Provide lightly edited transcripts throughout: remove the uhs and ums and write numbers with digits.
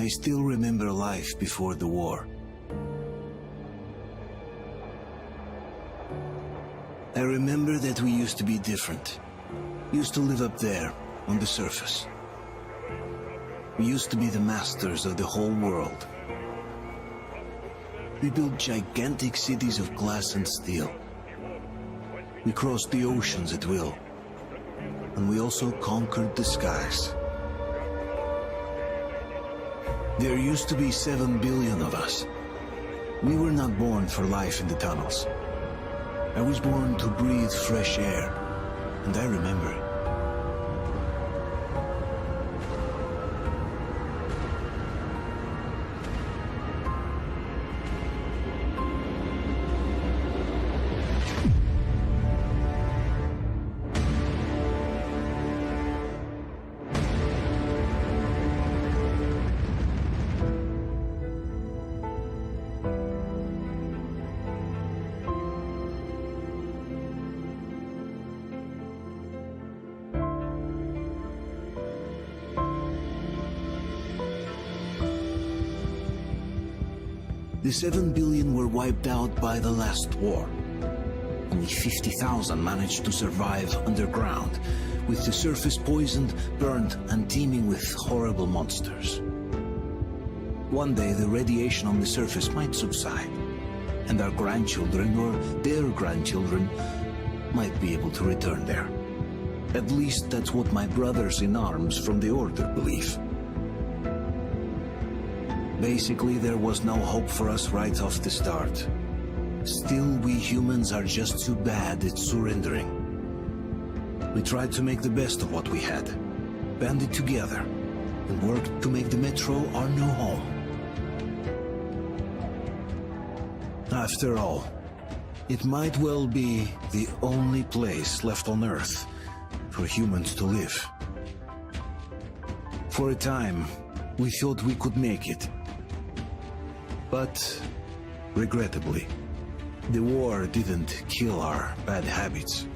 I still remember life before the war. I remember that we used to be different. Used to live up there, on the surface. We used to be the masters of the whole world. We built gigantic cities of glass and steel. We crossed the oceans at will. And we also conquered the skies. There used to be 7 billion of us. We were not born for life in the tunnels. I was born to breathe fresh air, and I remember it. The 7 billion were wiped out by the last war. Only 50,000 managed to survive underground, with the surface poisoned, burned, and teeming with horrible monsters. One day the radiation on the surface might subside, and our grandchildren or their grandchildren might be able to return there. At least that's what my brothers in arms from the Order believe. Basically, there was no hope for us right off the start. Still, we humans are just too bad at surrendering. We tried to make the best of what we had, banded together, and worked to make the Metro our new home. After all, it might well be the only place left on Earth for humans to live. For a time, we thought we could make it. But, regrettably, the war didn't kill our bad habits.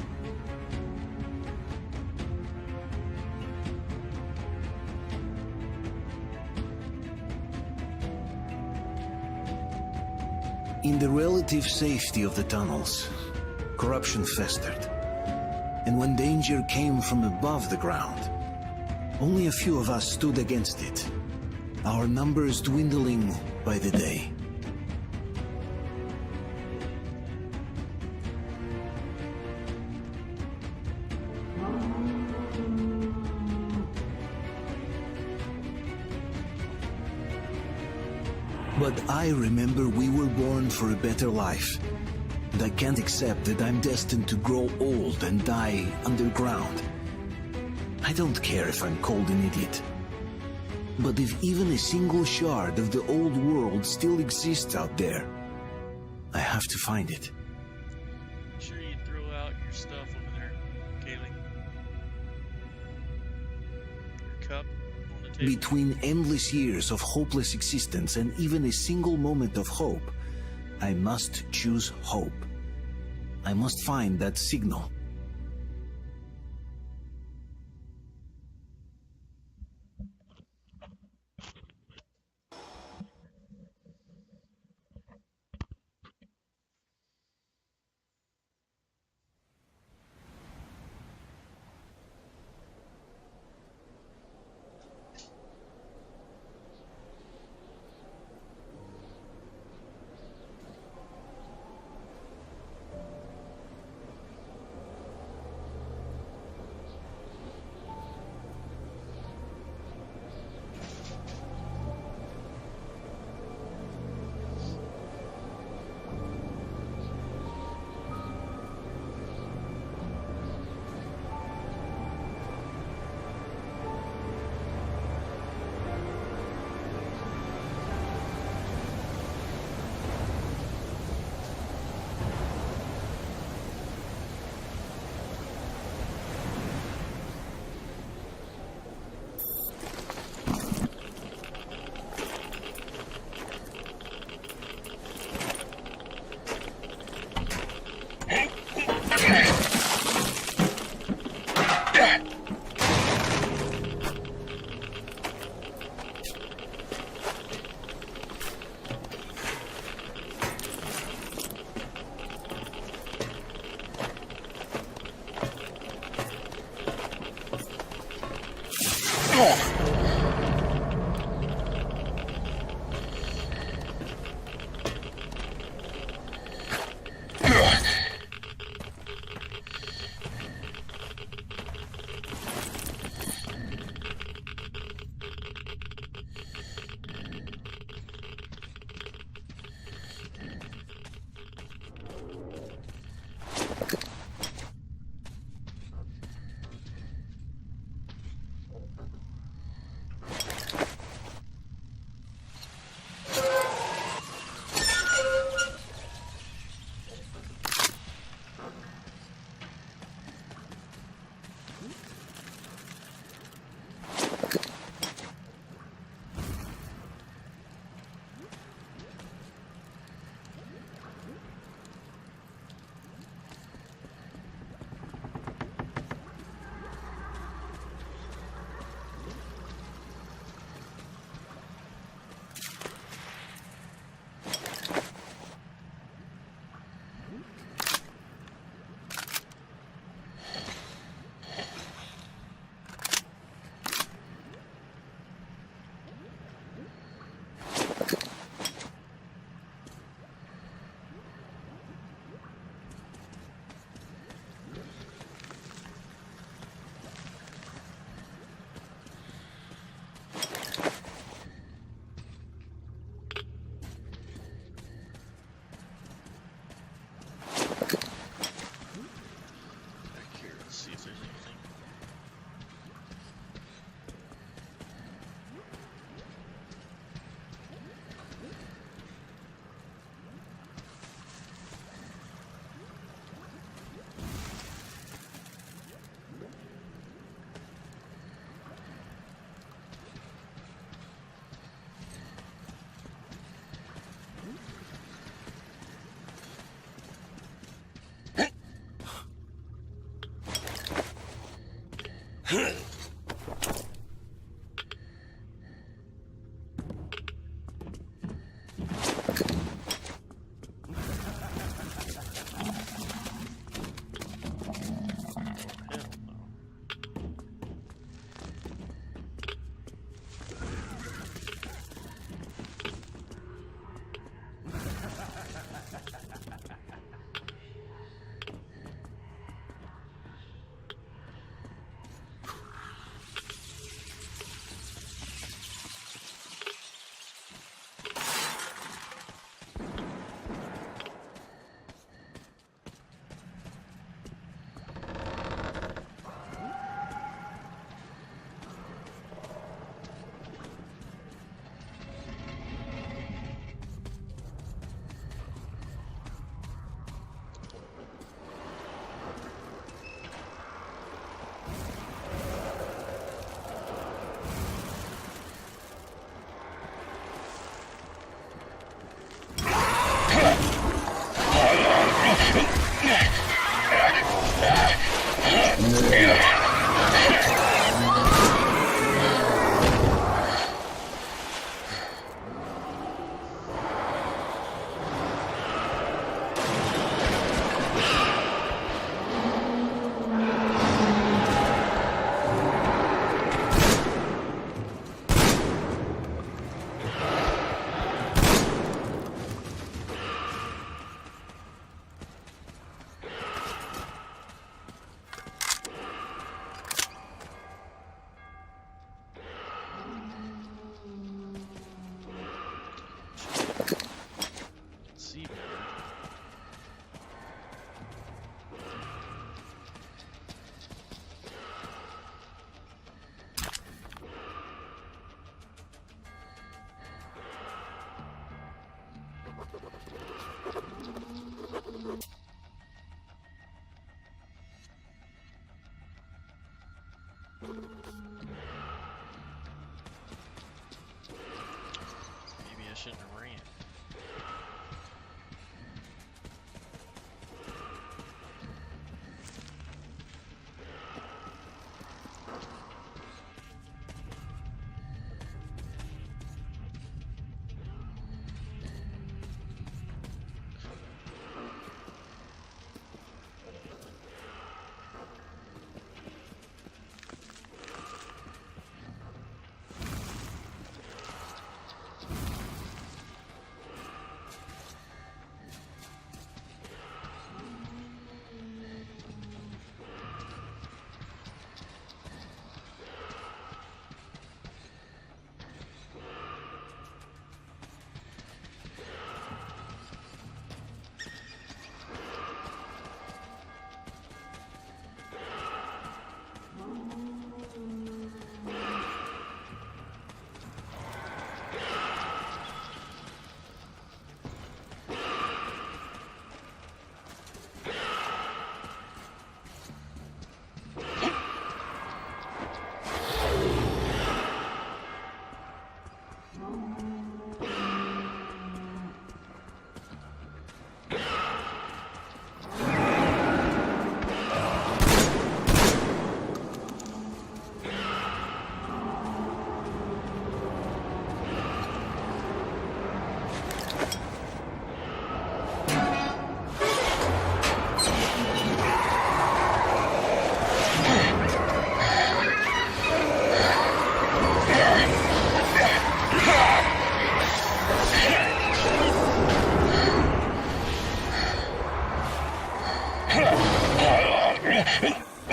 In the relative safety of the tunnels, corruption festered. And when danger came from above the ground, only a few of us stood against it, our numbers dwindling by the day. But I remember we were born for a better life, and I can't accept that I'm destined to grow old and die underground. I don't care if I'm called an idiot. But if even a single shard of the old world still exists out there, I have to find it. Make sure you throw out your stuff over there, Kaylee. Your cup on the table. Between endless years of hopeless existence and even a single moment of hope, I must choose hope. I must find that signal. Back here, let's see if there's anything. Hell no. See better. Maybe I shouldn't have ran.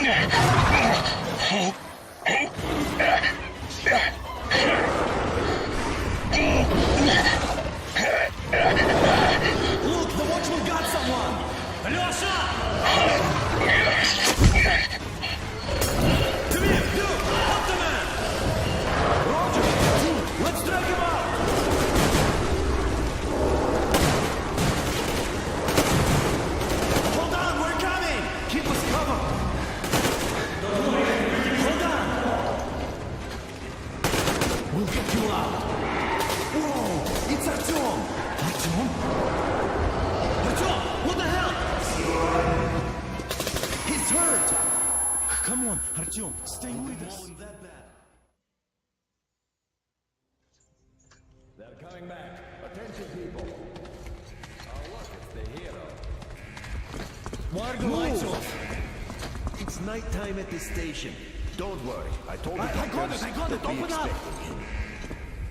Look, the watchman got someone! Alyosha! Come here, you! Help the man! Roger! Let's drag him out! Hold on, we're coming! Keep us covered! Hold on! We'll get you out! Whoa! It's Artyom! Artyom? Artyom! What the hell? He's hurt! Come on, Artyom, stay with us. They're coming back. Attention, people. Oh, look, it's the hero. Why are the lights off? It's nighttime at the station. Don't worry. I told you. I got it, open up!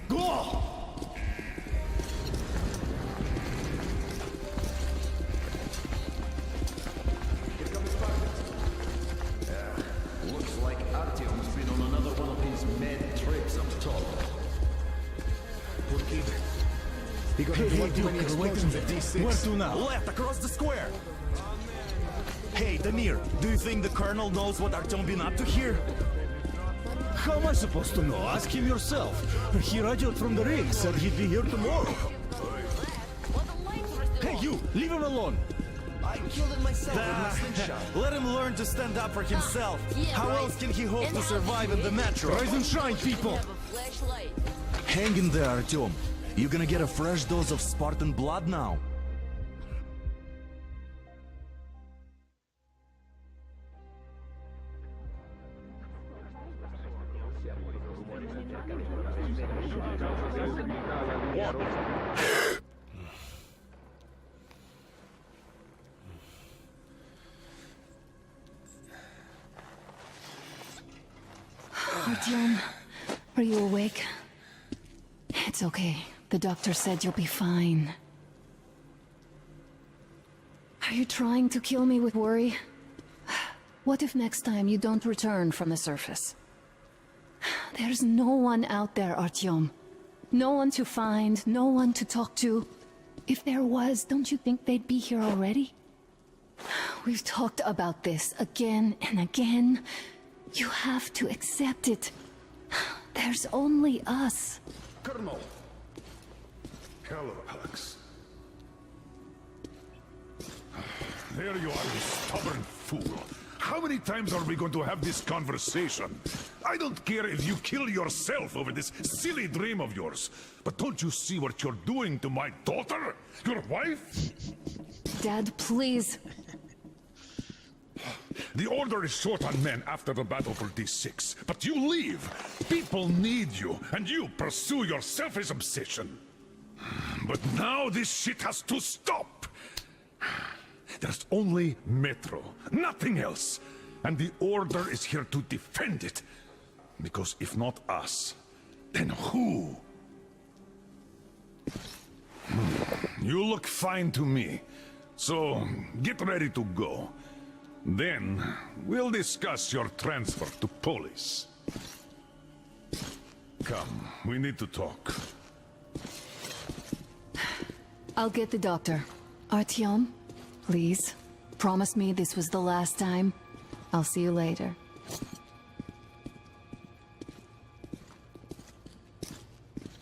Go! Looks like Artyom's been on another one of his mad trips up top. Hey, Duke, explosions at D6. Where to now? Left, across the square. Hey, Damir, do you think the Colonel knows what Artyom been up to here? How am I supposed to know? Ask him yourself. He radioed from the rig, said he'd be here tomorrow. Hey, you, leave him alone. I killed him myself with my slingshot. Let him learn to stand up for himself. How else can he hope to survive in the metro? Rise and shine, people! Hang in there, Artyom. You're gonna get a fresh dose of Spartan blood now. Artyom, are you awake? It's okay. The doctor said you'll be fine. Are you trying to kill me with worry? What if next time you don't return from the surface? There's no one out there, Artyom. No one to find, no one to talk to. If there was, don't you think they'd be here already? We've talked about this again and again. You have to accept it. There's only us. Colonel! Hello, Alex. There you are, you stubborn fool. How many times are we going to have this conversation? I don't care if you kill yourself over this silly dream of yours. But don't you see what you're doing to my daughter? Your wife? Dad, please. The Order is short on men after the battle for D6. But you leave. People need you, and you pursue your selfish obsession. But now this shit has to stop. There's only Metro, nothing else. And the Order is here to defend it. Because if not us, then who? You look fine to me. So, get ready to go. Then, we'll discuss your transfer to Polis. Come, we need to talk. I'll get the doctor. Artyom, please. Promise me this was the last time. I'll see you later.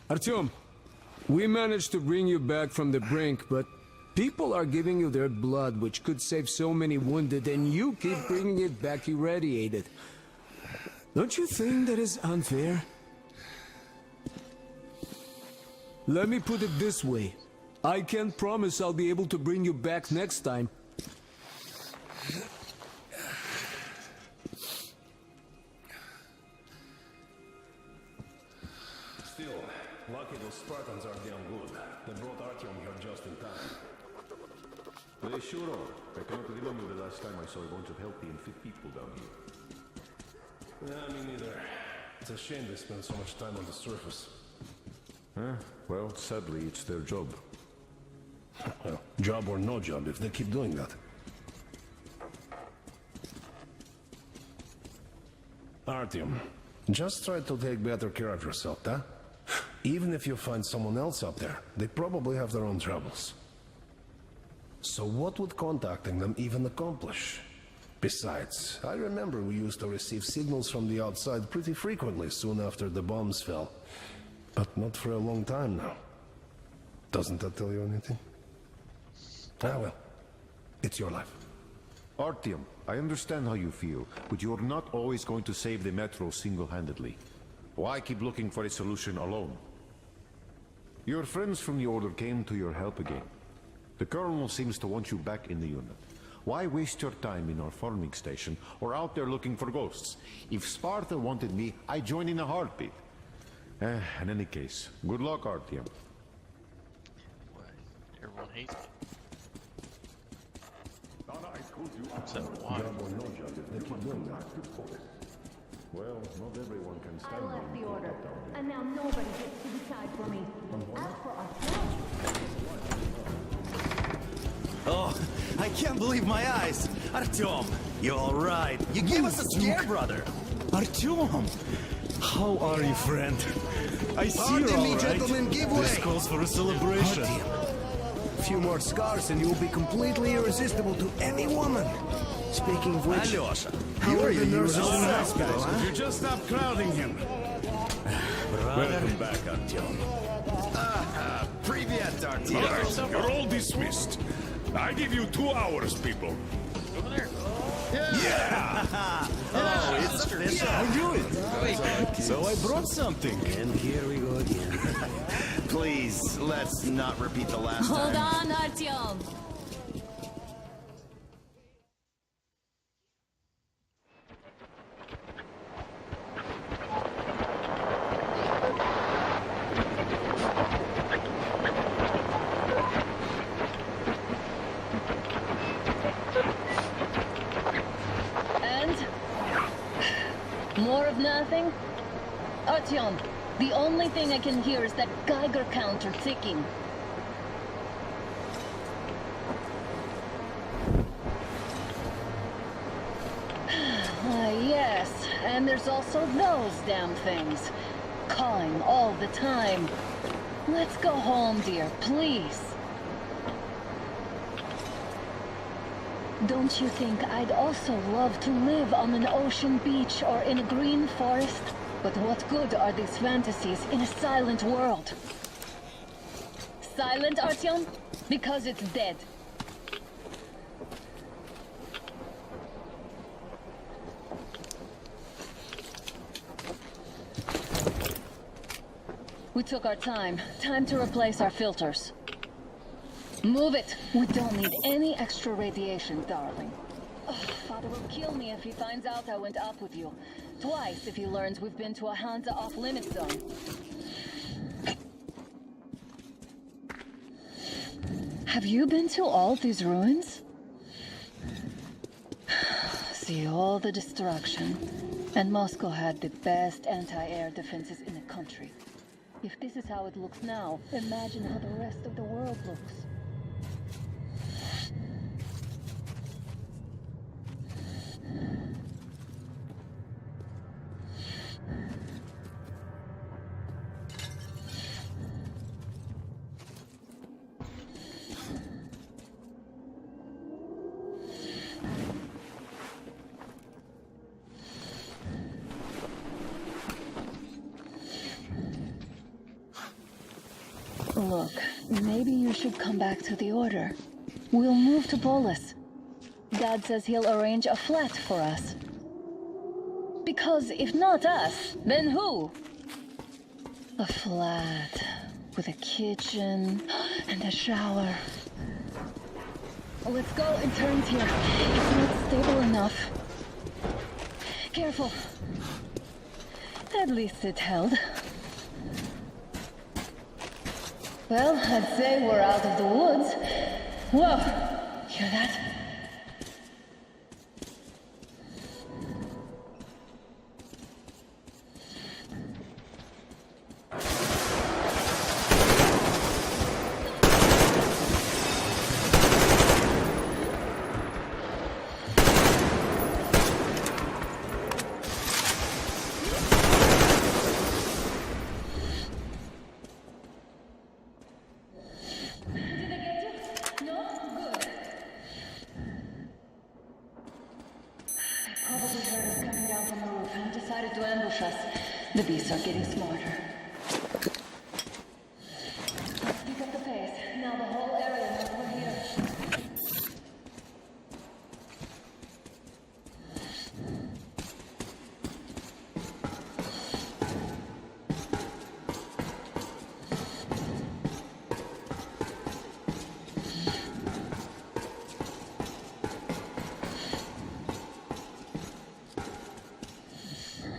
Artyom, we managed to bring you back from the brink, but people are giving you their blood, which could save so many wounded, and you keep bringing it back irradiated. Don't you think that is unfair? Let me put it this way. I can't promise I'll be able to bring you back next time. Still, lucky those Spartans are damn good. They brought Artyom here just in time. They sure are. I cannot remember the last time I saw a bunch of healthy and fit people down here. Yeah, me neither. It's a shame they spend so much time on the surface. Well, sadly, it's their job. Well, job or no job, if they keep doing that. Artyom, just try to take better care of yourself, huh? Even if you find someone else up there, they probably have their own troubles. So what would contacting them even accomplish? Besides, I remember we used to receive signals from the outside pretty frequently soon after the bombs fell. But not for a long time now. Doesn't that tell you anything? Ah well, it's your life. Artyom, I understand how you feel, but you're not always going to save the Metro single-handedly. Why keep looking for a solution alone? Your friends from the Order came to your help again. The Colonel seems to want you back in the unit. Why waste your time in our farming station or out there looking for ghosts? If Sparta wanted me, I'd join in a heartbeat. In any case, good luck, Artyom. What? Everyone hates me. Except why? Well, not everyone can I stand left the order, and now nobody gets to decide for me. As for ourselves, Oh, I can't believe my eyes! Artyom, you alright? You gave us a scare, brother! Artyom! How are you, friend? I see you're alright. Gentlemen, give way. This calls for a celebration. A few more scars and you'll be completely irresistible to any woman. Speaking of which, Alyosha, how are the nurses in the hospital, guys. huh? You just stop crowding him. Welcome back, Artyom. Privyet, Artyom. You're all dismissed. I give you 2 hours, people. Over there. Oh, it's official. I knew it. So I brought something. And here we go again. Please, let's not repeat the last hold time. on, Artyom. More of nothing? Artyom, the only thing I can hear is that Geiger counter ticking. Yes, and there's also those damn things. Calling all the time. Let's go home, dear, please. Don't you think I'd also love to live on an ocean beach or in a green forest? But what good are these fantasies in a silent world? Silent, Artyom? Because it's dead. We took our time. Time to replace our filters. Move it! We don't need any extra radiation, darling. Ugh, Father will kill me if he finds out I went up with you. Twice if he learns we've been to a Hansa off-limit zone. Have you been to all these ruins? See all the destruction. And Moscow had the best anti-air defenses in the country. If this is how it looks now, imagine how the rest of the world looks. Look, maybe you should come back to the Order. We'll move to Polis. Dad says he'll arrange a flat for us. Because if not us, then who? A flat with a kitchen and a shower. Let's go in turns here. It's not stable enough. Careful. At least it held. Well, I'd say we're out of the woods. Whoa! Hear that? us. The beasts are getting smarter. Let's pick up the pace. Now the whole area knows we're here.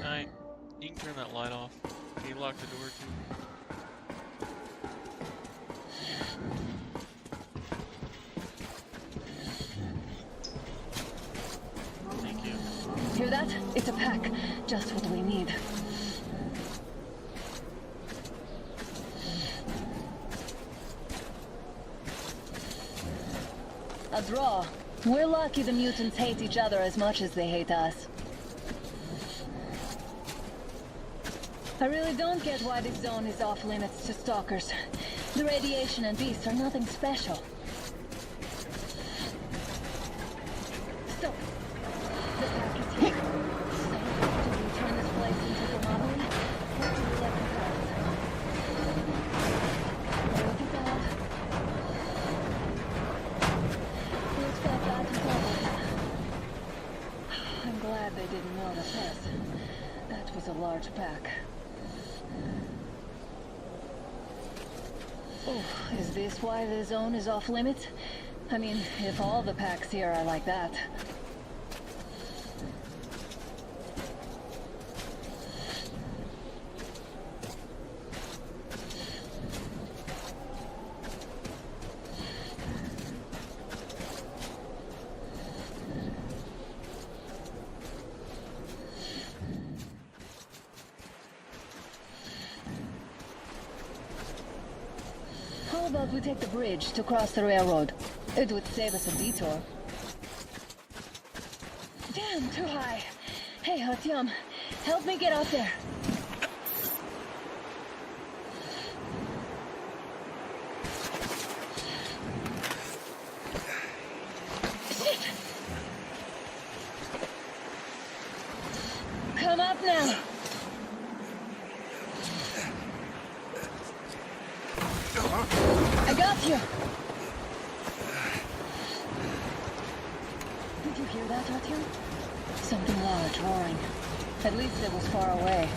Alright, you can turn that light off. Can you lock the door too? Thank you. Hear that? It's a pack. Just what we need. A draw. We're lucky the mutants hate each other as much as they hate us. I really don't get why this zone is off limits to stalkers. The radiation and beasts are nothing special. Stop. The pack is here. So, do we turn this place into the monopoly? Or do we let them pass? Look at that. Looks like that is over. I'm glad they didn't notice us. That was a large pack. Oh, is this why the zone is off limits? I mean, if all the packs here are like that. How about we take the bridge to cross the railroad? It would save us a detour. Damn, too high. Hey, Artyom, help me get out there. Shit! Come up now. I got you! Did you hear that, Artyom? Something large roaring. At least it was far away.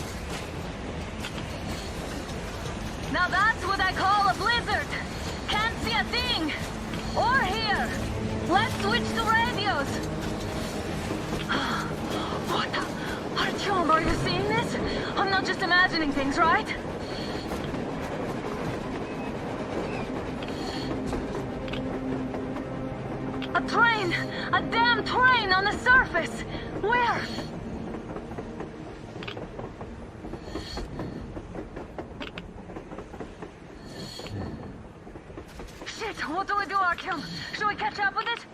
Now that's what I call a blizzard! Can't see a thing! Or hear! Let's switch to radios! What the? Artyom, are you seeing this? I'm not just imagining things, right? A train! A damn train on the surface! Where? Shit, what do we do, Artyom? Should we catch up with it?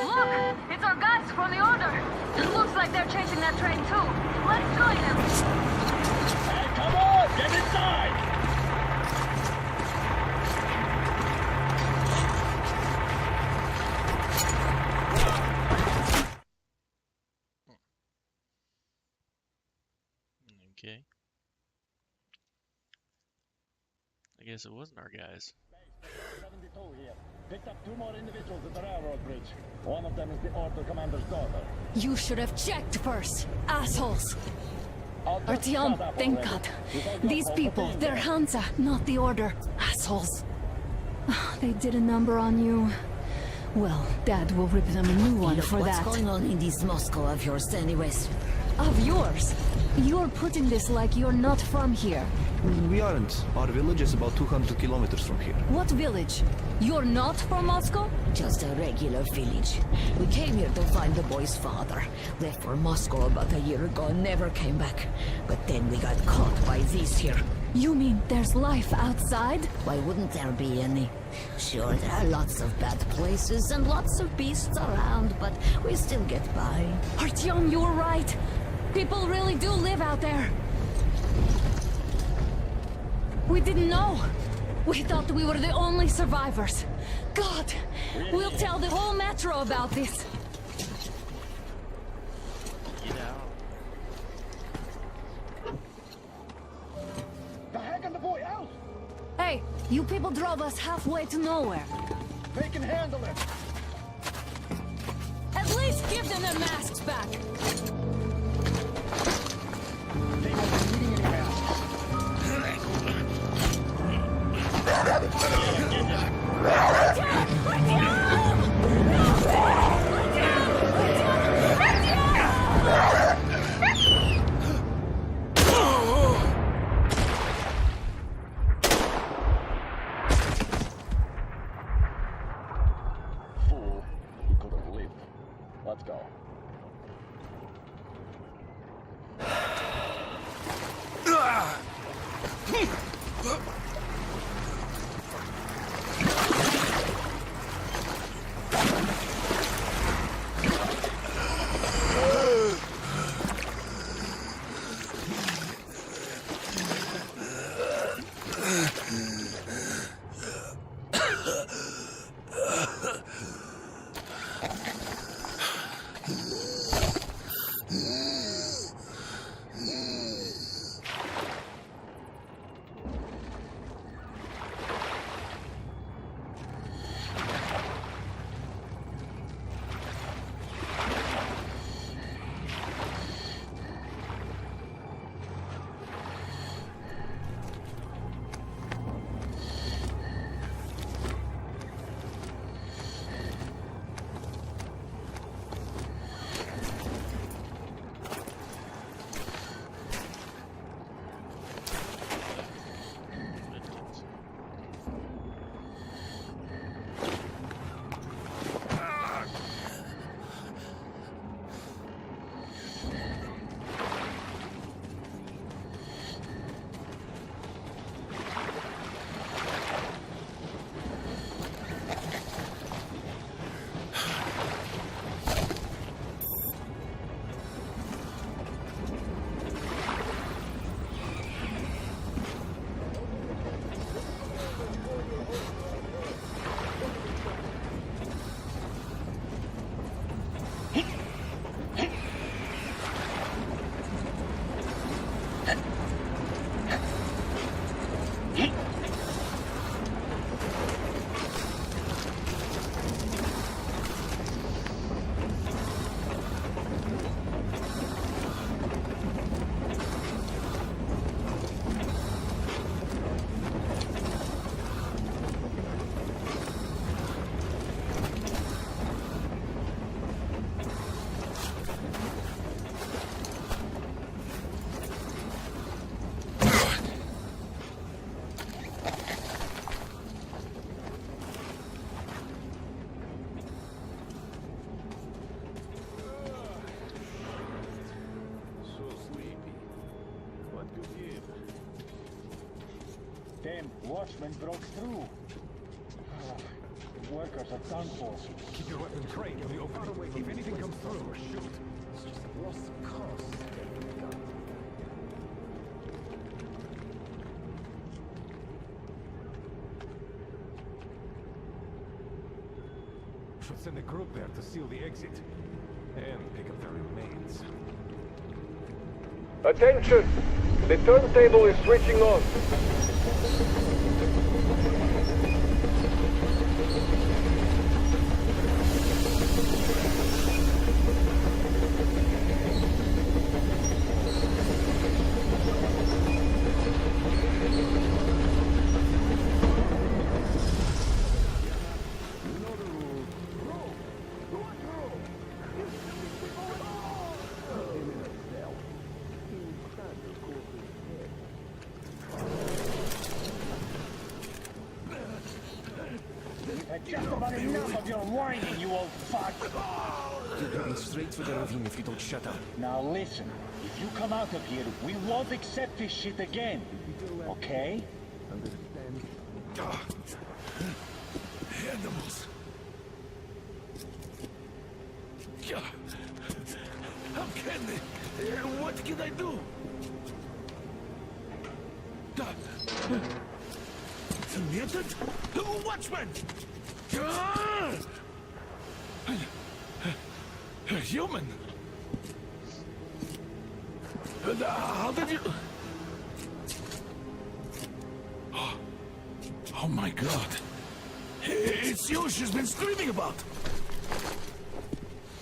Look! It's our guys from the Order! It looks like they're chasing that train too. Let's join them! Hey, come on! Get inside! Okay. I guess it wasn't our guys. 72 here. Picked up 2 more individuals at the railroad bridge. One of them is the Order commander's daughter. You should have checked first, assholes! Artyom, Artyom, thank God. These people, they're Hansa, not the Order. Assholes. They did a number on you. Well, Dad will rip them a new one for that. What's going on in this Moscow of yours anyways? Of yours? You're putting this like you're not from here. We aren't. Our village is about 200 kilometers from here. What village? You're not from Moscow? Just a regular village. We came here to find the boy's father. Left for Moscow about a year ago and never came back. But then we got caught by these here. You mean there's life outside? Why wouldn't there be any? Sure, there are lots of bad places and lots of beasts around, but we still get by. Artyom, you're right. People really do live out there. We didn't know. We thought we were the only survivors. God, we'll tell the whole metro about this. Get out. You people drove us halfway to nowhere. They can handle it. At least give them their masks back. They won't be needing any masks. Fool. He could have lived. Let's go. Damn watchman broke through. The workers are done for. Keep your weapon trained. You're far away. If anything comes through, shoot. It's just a lost cause. Should send a group there to seal the exit. And pick up the remains. Attention! The turntable is switching on. Just about enough of your whining, you old fuck! You're going straight for the ravine if you don't shut up. Now listen, if you come out of here, we won't accept this shit again. Okay? Understand? Animals. How can they? What can I do? Mutant? Watchman! Human? How did you... Oh Oh my god. It's you she's been screaming about.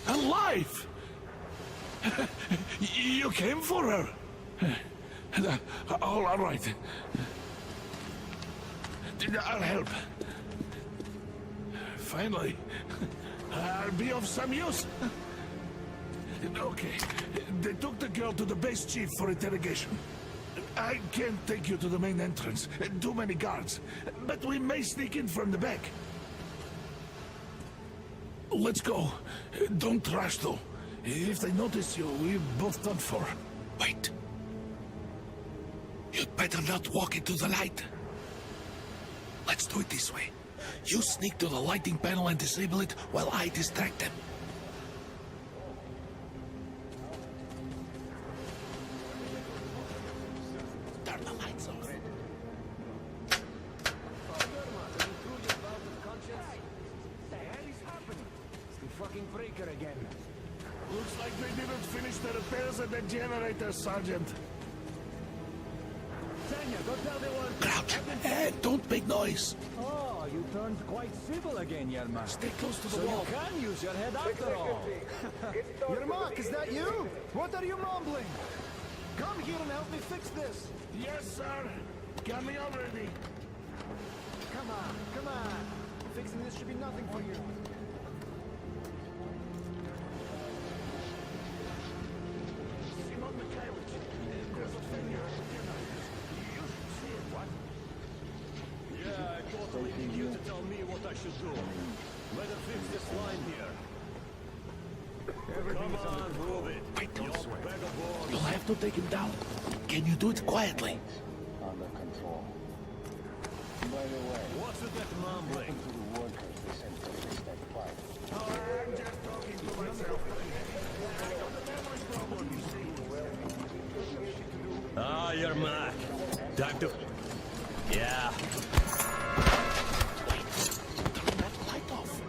Alive! You came for her. All right. I'll help. Finally, I'll be of some use. Okay, they took the girl to the base chief for interrogation. I can't take you to the main entrance. Too many guards. But we may sneak in from the back. Let's go. Don't rush, though. If they notice you, we're both done for. Wait. You'd better not walk into the light. Let's do it this way. You sneak to the lighting panel and disable it while I distract them. Turn the lights off. Fucking breaker again. Looks like they didn't finish the repairs at the generator, Sergeant. Tanya, go tell the one. Crouch! And don't make noise! Oh, you turned quite civil again, Yermak. Stay close to the So wall. you can use your head after all. Yermak, is that you? What are you mumbling? Come here and help me fix this. Yes, sir. Coming already. Come on, come on. Fixing this should be nothing for you. Simon Mikhailовich, there's a failure. You should see it, what? Yeah, I totally need you to tell me what I should do. Better fix this line here. Come on, prove it. Wait, don't swear. You'll have to take him down. Can you do it quietly? Under control. By the way, What's with that mumbling? to the workers they sent to fix that pipe. I'm just talking to myself. Ah, you're Mac. Time to... Yeah. Turn that light off.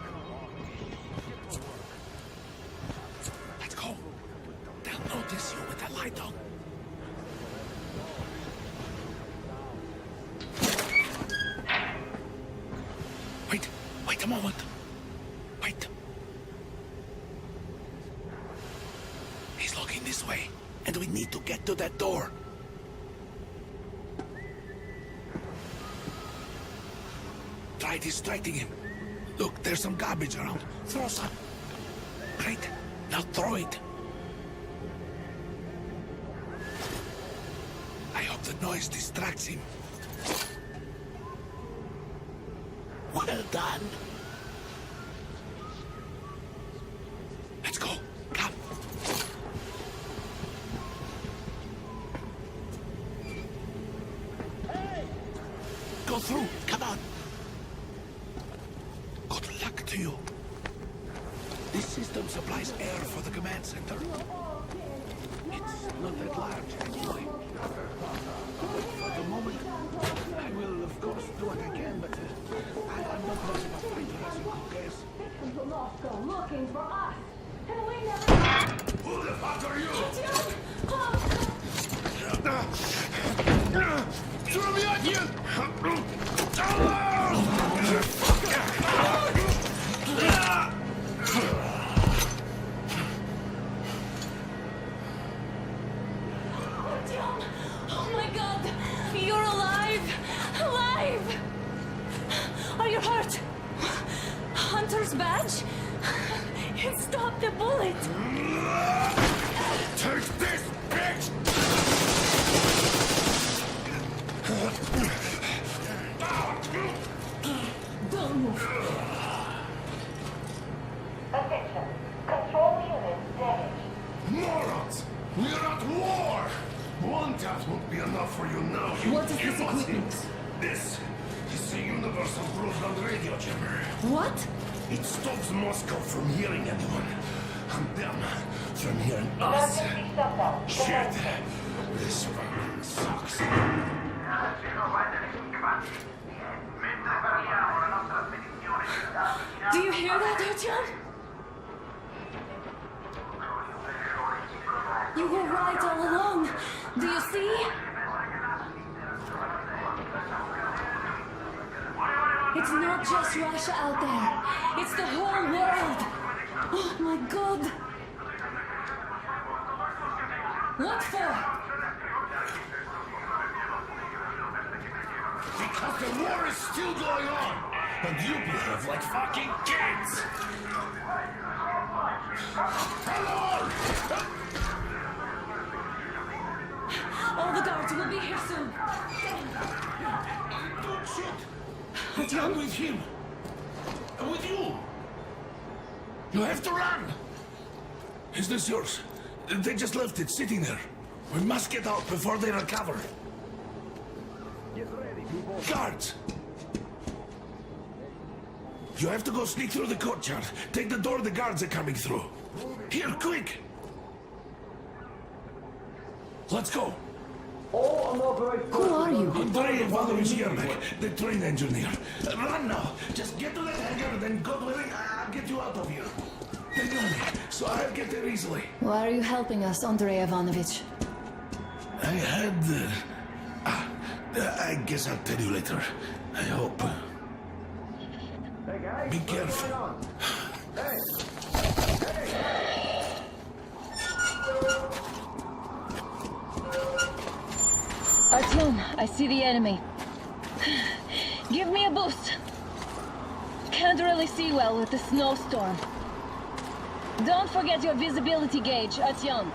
Let's go. They'll notice you with the light on. Wait a moment. Wait. He's looking this way, and we need to get to that door. Try distracting him. Look, there's some garbage around. Throw some. Great. Now throw it. I hope the noise distracts him. Well done. Let's go. Come. Go through. Come on. Good luck to you. This system supplies air for the command center. It's not that large, actually. But for the moment, I will, of course, do what I can, but I'm not much of a fighter, as you could guess. The Moscow looking for us. And we never... Who the fuck are you? Oh my god! You're alive! Alive! Are you hurt? Hunter's badge? It stopped the bullet! Take this, bitch! Don't move. Attention. Control unit damaged. Morons! We're at war! One tap won't be enough for you now. What is this equipment? This is a universal broadband radio jammer. What? It stops Moscow from hearing anyone. And them from hearing us. Emergency shutdown. Shit. This one sucks. Do you hear that, Artyom? You were right all along. Do you see? It's not just Russia out there. It's the whole world. Oh my god. What for? Because the war is still going on, and you behave like fucking kids! Hello! All the guards will be here soon. Don't shoot! I'm with him. I'm with you. You have to run. Is this yours? They just left it sitting there. We must get out before they recover. Guards! You have to go sneak through the courtyard. Take the door the guards are coming through. Here, quick! Let's go. Who are you? Andrei Ivanovich Yermak, the train engineer. Run now. Just get to the hangar, then God willing, I'll get you out of here. They know me, so I'll get there easily. Why are you helping us, Andrei Ivanovich? I had... I guess I'll tell you later. I hope. Be careful. Artyom, I see the enemy. Give me a boost. Can't really see well with the snowstorm. Don't forget your visibility gauge, Artyom.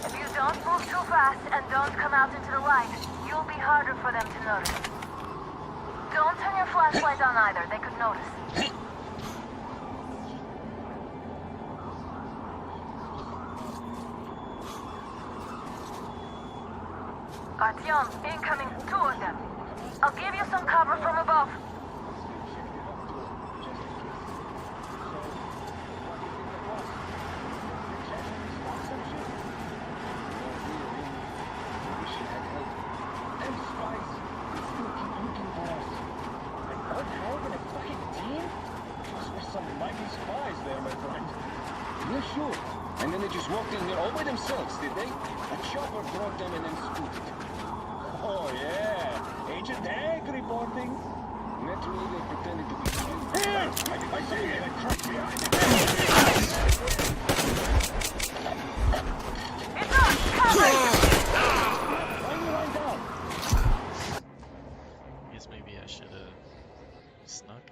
If you don't move too fast and don't come out into the light, you'll be harder for them to notice. Don't turn your flashlight on either, they could notice. Artyom, incoming, 2 of them. I'll give you some cover from above. Sure. And then they just walked in here all by themselves, did they? A chopper brought them and then scooted. Oh, yeah. Agent Ag reporting. Naturally, they pretended to be... I see it. It's on! Cover! Line down. Guess maybe I should have snuck.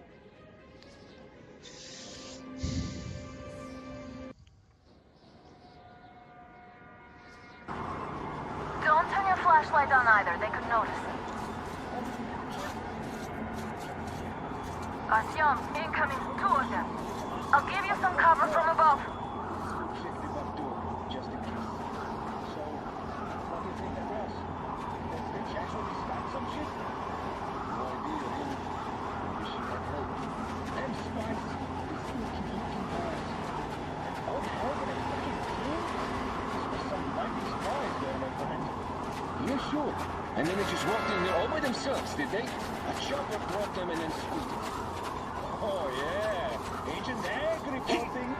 Don't turn your flashlight on either, they could notice. Artyom, incoming, 2 of them. I'll give you some cover from above. Check the back door, just in case. So, what do you think that was? Did the bitch actually start some shit? No idea, really. Maybe she had help. Them spies, they still keep looking bad. And out hell with a fucking team? These were some mighty spies there, my friend. Yeah, sure. And then they just walked in here all by themselves, did they? A chopper brought them and then scooted. Oh, yeah. Agent Ag reporting.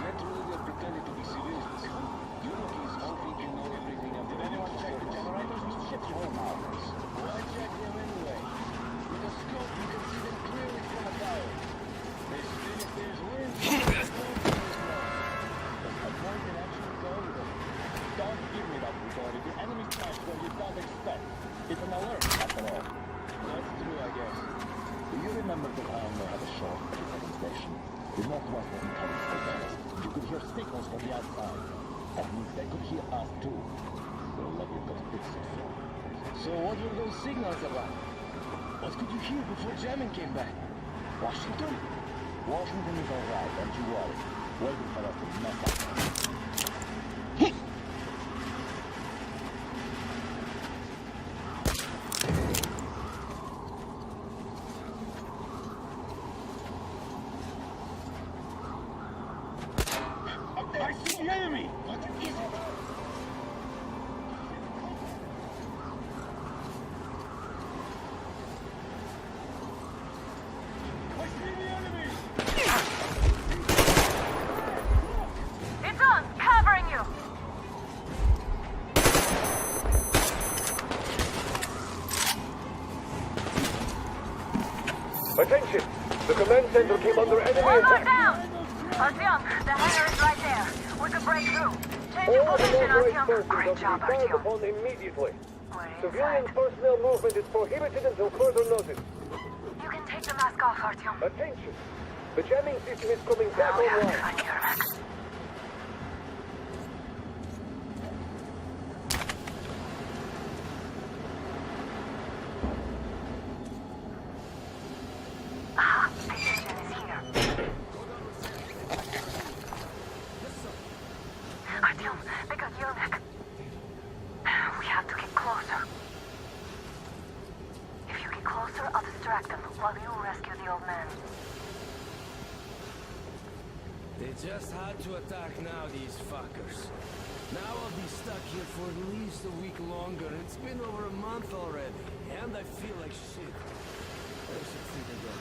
Naturally, they pretended to be civilians. You rookies all think you know everything. Did anyone check the generators? Shut your mouths. Well, I checked them anyway. With a scope, you can see them clearly from above. They still if there's wind. But avoid an actual go with them. Don't give me that regard. If the enemy strikes where you don't expect, it's an alert, after all. That's true, I guess. Do you remember the time they had a short demonstration? The Northwest wasn't coming so fast. You could hear signals from the outside. That means they could hear us too. We'll let you go fix it. So what were those signals about? What could you hear before German came back? Washington? Washington is alright, don't you worry. Waiting for us to mess up. I see the enemy! What is it? I see the enemy! It's on! Covering you! The command center came under enemy Almost attack. down! Artyom, the hangar is right there. We could break through. Change your All position, unauthorized Artyom. persons Great are to job, be fired Artyom. upon immediately. We're Civilian inside. personnel movement is prohibited until further notice. You can take the mask off, Artyom. Attention! The jamming system is coming back Now we have to online. find Yermak. Aha, the engine is here. Artyom, they got Yermak. We have to get closer. If you get closer, I'll distract them while you rescue the old man. They just had to attack now, these fuckers. Now I'll be stuck here for at least a week longer. It's been over a month already, and I feel like shit. I should think again.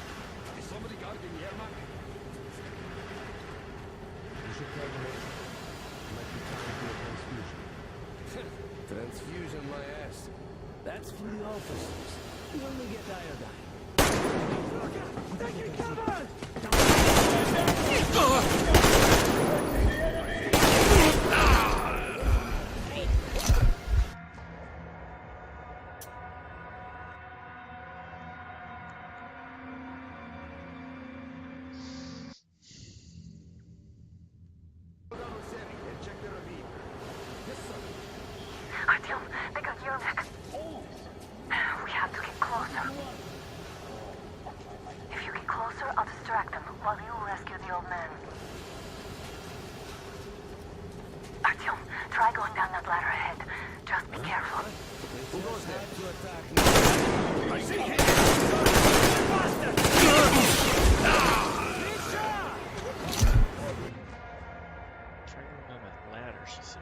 Is somebody guarding Yermak? You should tell me. Might be time for a transfusion. Transfusion, my ass. That's for the officers. You only get iodine. Take your cover! Artyom, they got Yermak. We have to get closer. If you get closer, I'll distract them while you rescue the old man. Artyom, try going down that ladder ahead. Just be careful. Who goes there? To attack now. I see him! Try going down that ladder, she said.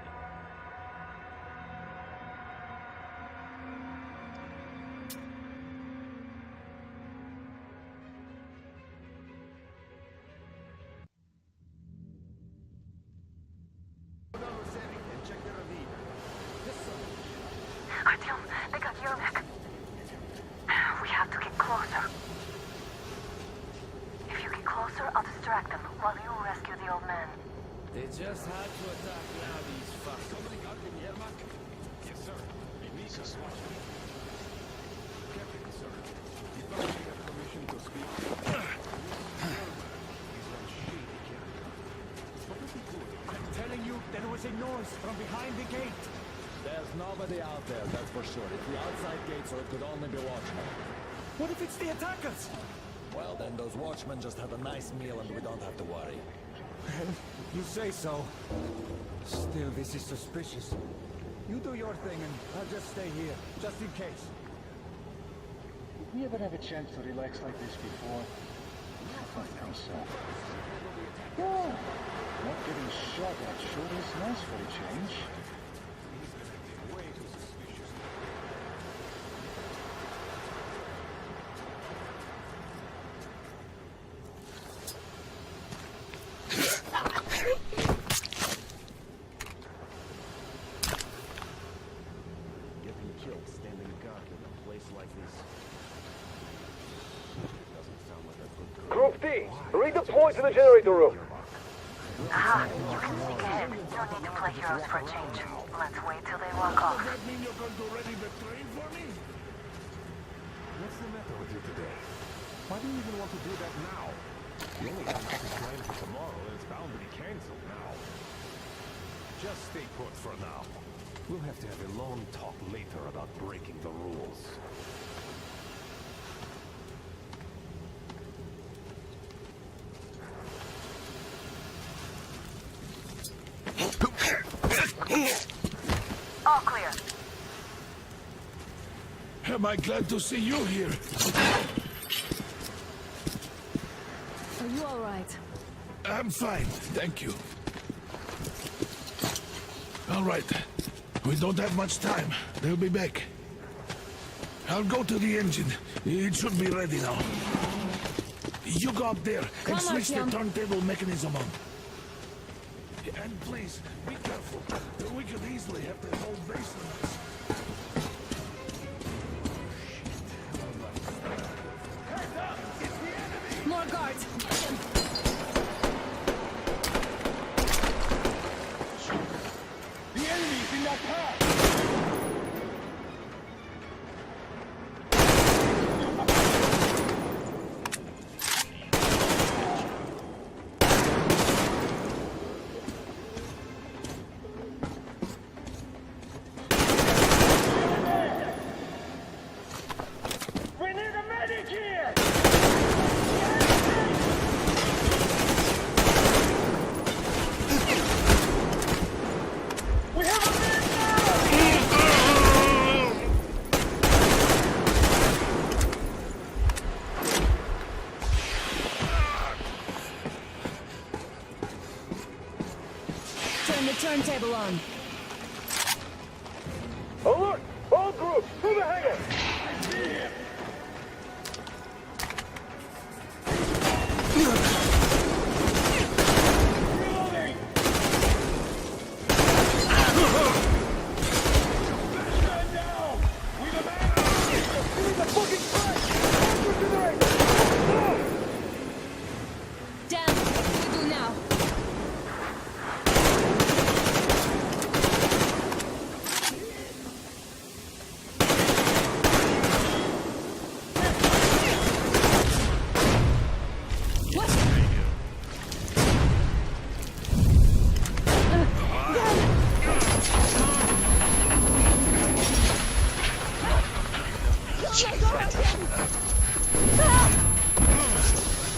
Artyom, they got Yermak. We have to get closer. If you get closer, I'll distract them while you rescue the old man. They just had to attack now, these fuckers. Somebody guarding Yermak? Yes, sir. It needs us watching. Captain, sir. You thought you had permission to speak? I'm telling you, there was a noise from behind the gate. There's nobody out there, that's for sure. It's the outside gate, so it could only be watchmen. What if it's the attackers? Well, then those watchmen just had a nice meal and we don't have to worry. You say so. Still, this is suspicious. You do your thing and I'll just stay here, just in case. Did we ever have a chance to relax like this before? I think so. Yeah. Not getting shot at sure is nice for a change. Getting killed standing guard in a place like this. Doesn't sound like a good girl. Group D, redeploy to the generator room. Aha, you can sneak ahead. No need to play heroes for a change. Let's wait till they walk off. That mean you're going to ready the train for me? What's the matter with you today? Why do you even want to do that now? You only got a plan for tomorrow, and it's bound to be cancelled now. Just stay put for now. We'll have to have a long talk later about breaking the rules. All clear. Am I glad to see you here? Are you all right? I'm fine, thank you. All right. We don't have much time. They'll be back. I'll go to the engine. It should be ready now. You go up there Come and on, switch the Artyom. turntable mechanism on. And please, be careful. We could easily have the whole base on this. More turn the turntable on. Alert! All groups, to the hangar! Damn, what do we do now?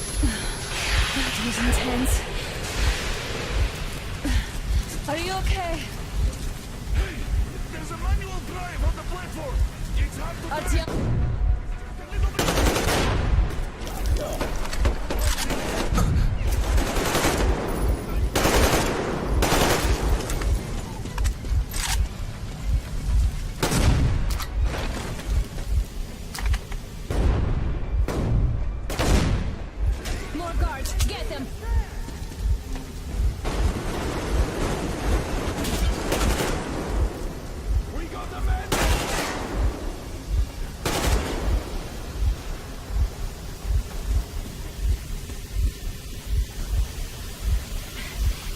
That was intense. Are you okay? There's a manual drive on the platform. It's hard to Artyom. More guards, get them. We got the man!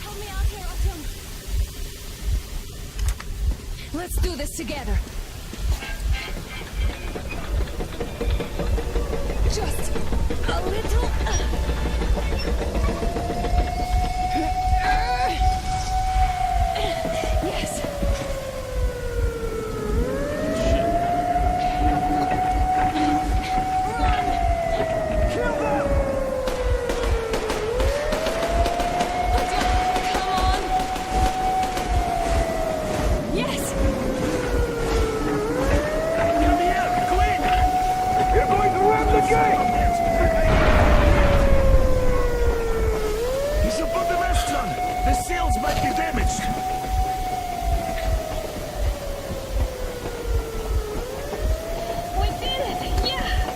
Help me out here, Artyom. Let's do this together. Just a little. Yes. Come on. Yes. Come here, quick! You're going to ram the gate! You should put the masks on. The seals might be damaged. We did it! Yeah!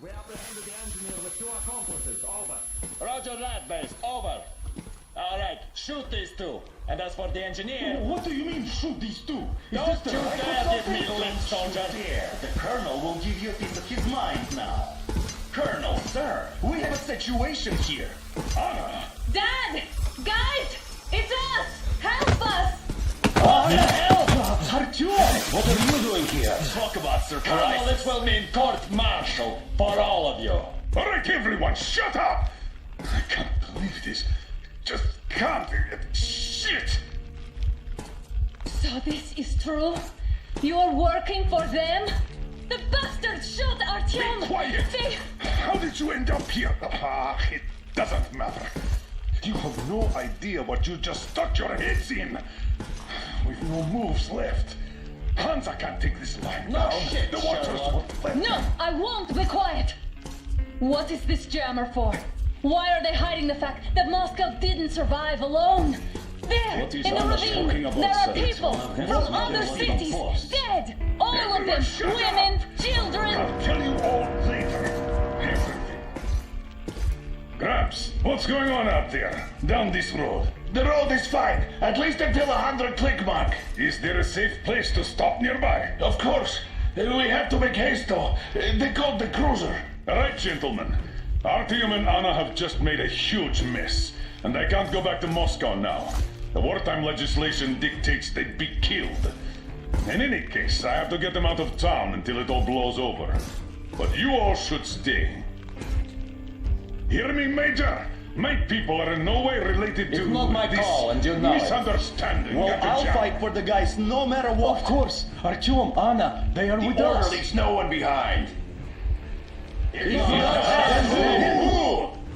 We apprehended the engineer with 2 accomplices. Over. Roger that, base. Over. All right, shoot these 2. And as for the engineer... What do you mean, shoot these 2? Don't you dare give me lip, soldier! Here, the Colonel will give you a piece of his mind now. Colonel, sir, we have a situation here. Anna! Dad! Guys! It's us! Help us! What the hell? Artyom! What are you doing here? Talk about Colonel, surprise. this will mean court-martial for all of you. All right, everyone, shut up! I can't believe this. Just can't. Shit! So this is true? You're working for them? The bastards shot Artyom! Be quiet! They... How did you end up here? Ah, it doesn't matter. You have no idea what you just stuck your heads in. We've no moves left. Hansa can't take this line now. shit, The Watchers Sherlock. will... No, I won't be quiet! What is this jammer for? Why are they hiding the fact that Moscow didn't survive alone? There, What is in the Anna ravine, talking about, there are sir? people It's from not other what cities, forced. dead! All of Everyone them, shut women, children! I'll tell you all later. Everything. Gramps, what's going on out there? Down this road. The road is fine, at least until 100 click mark. Is there a safe place to stop nearby? Of course. We have to make haste though. They called the cruiser. All right, gentlemen. Artyom and Anna have just made a huge mess, and they can't go back to Moscow now. The wartime legislation dictates they be killed. In any case, I have to get them out of town until it all blows over. But you all should stay. Hear me, Major? My people are in no way related to It's not my this call, and you know it. misunderstanding. Well, at the I'll job. fight for the guys no matter what. Of course. Artyom, Anna, they are with The order us. leaves no one behind.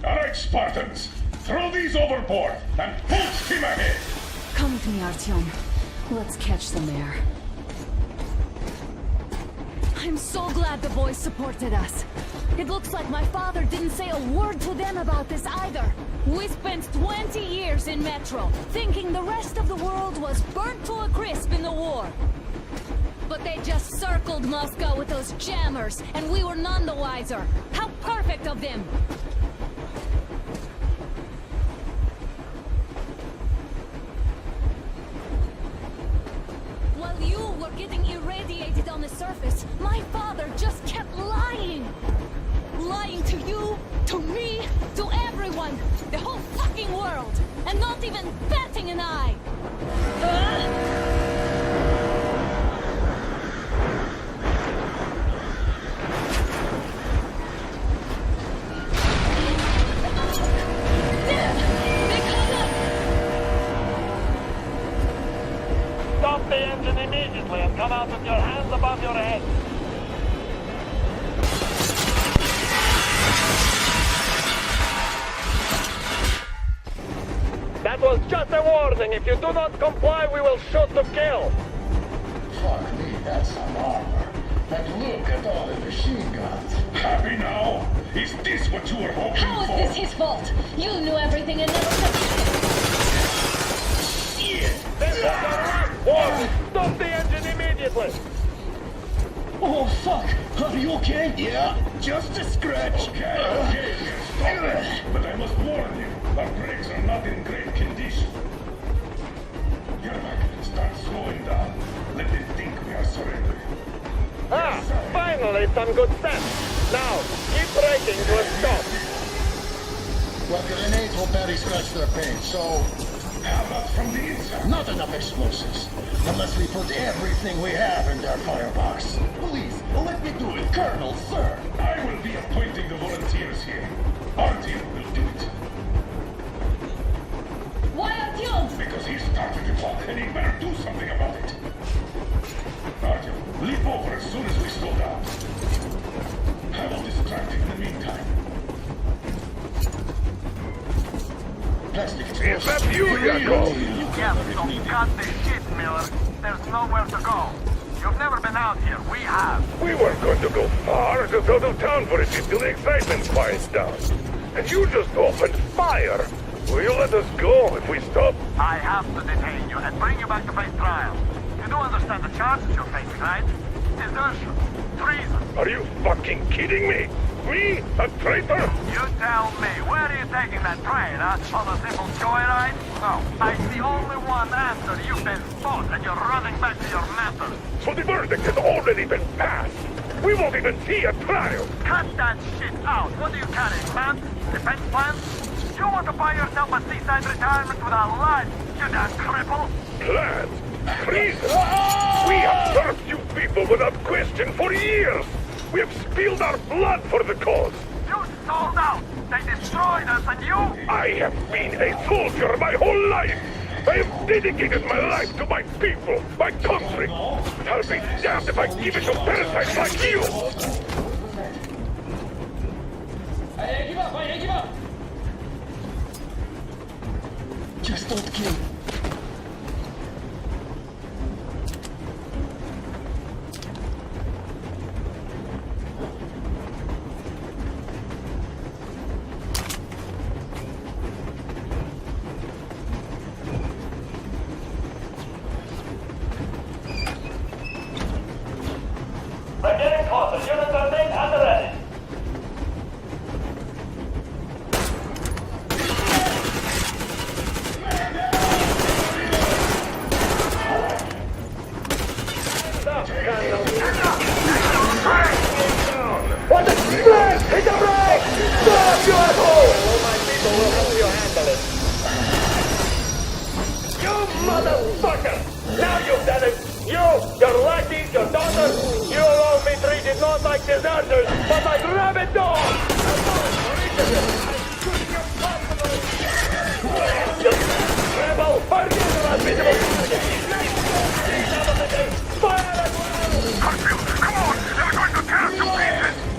All right, Spartans. Throw these overboard and full steam ahead. Come with me, Artyom. Let's catch some air. I'm so glad the boys supported us. It looks like my father didn't say a word to them about this either. We spent 20 years in Metro, thinking the rest of the world was burnt to a crisp in the war. But they just circled Moscow with those jammers, and we were none the wiser. How perfect of them! While you were getting irradiated on the surface, my father just kept lying! Lying to you, to me, to everyone! The whole fucking world! And not even batting an eye! Stop the engine immediately and come out with your hands above your head. That was just a warning. If you do not comply, we will shoot to kill. Fuck me, that's some armor. But look at all the machine guns. Happy now? Is this what you were hoping How is for? this his fault? You knew everything and never said This is the last warning. Stop the engine immediately. Oh, fuck! Are you okay? Yeah, just a scratch. Okay, stop it. But I must warn you, our brakes are not in great condition. Yermak, start slowing down. Let them think we are surrendering. Finally some good sense. Now, keep braking to a stop. Well, grenades will barely scratch their paint, so... How about from the inside? Not enough explosives. Unless we put everything we have in their firebox. Please, let me do it, Colonel, sir. I will be appointing the volunteers here. Our team will do it. Why Artyom? Because he started the clock, and he better do something about it. Artyom, leap over as soon as we slow down. I will distract him in the meantime. Plastic Is that you, Yakov? Yes, so cut the shit, Miller. There's nowhere to go. You've never been out here. We have. We weren't going to go far, just out of town for a bit till the excitement quiets down. And you just opened fire. Will you let us go if we stop? I have to detain you and bring you back to face trial. You do understand the charges you're facing, right? Desertion. Treason. Are you fucking kidding me? Me? A traitor? You tell me, where are you taking that train, huh? On a simple joyride? No, I'm the only one after you've been fought and you're running back to your masters. So the verdict has already been passed. We won't even see a trial. Cut that shit out. What are you carrying, plans? Defense plans? You want to buy yourself a seaside retirement without life, you damn cripple? Plans? Treason? We have served you people without question for years. We have spilled our blood for the cause. You sold out. They destroyed us and you... I have been a soldier my whole life. I have dedicated my life to my people, my country. I'll be damned if I give it to parasites like you. Give up, give up! Just don't kill. I'm getting closer. Units are made and ready. What the smash! Hit the brake! Stop, you asshole! All my people will help you handle it. You motherfucker! Now you've done it! You, your lackeys, your daughters, you will be treated not like deserters, but like rabid dogs! Rebel, forget the unbeatable! Fire at will! Hartfield, come on! They're going to tear us to pieces!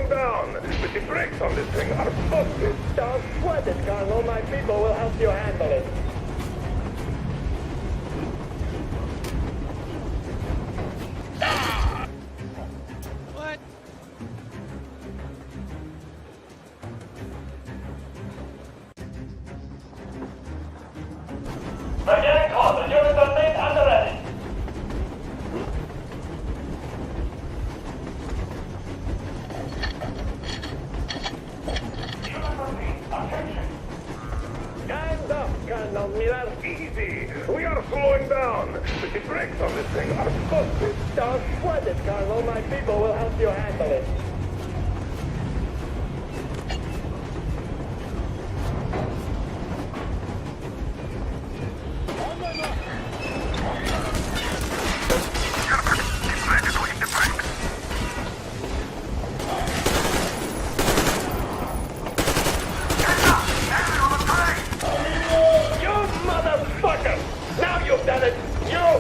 slowing down, but the brakes on this thing are busted. Don't sweat it, Colonel. My people will help you handle it. What? We're getting caught. The units are made and ready. Hands up, Colonel Miller. Easy. We are slowing down, but the brakes on this thing are busted. Don't sweat it, Colonel. My people will help you handle it. You motherfucker! Now you've done it! Your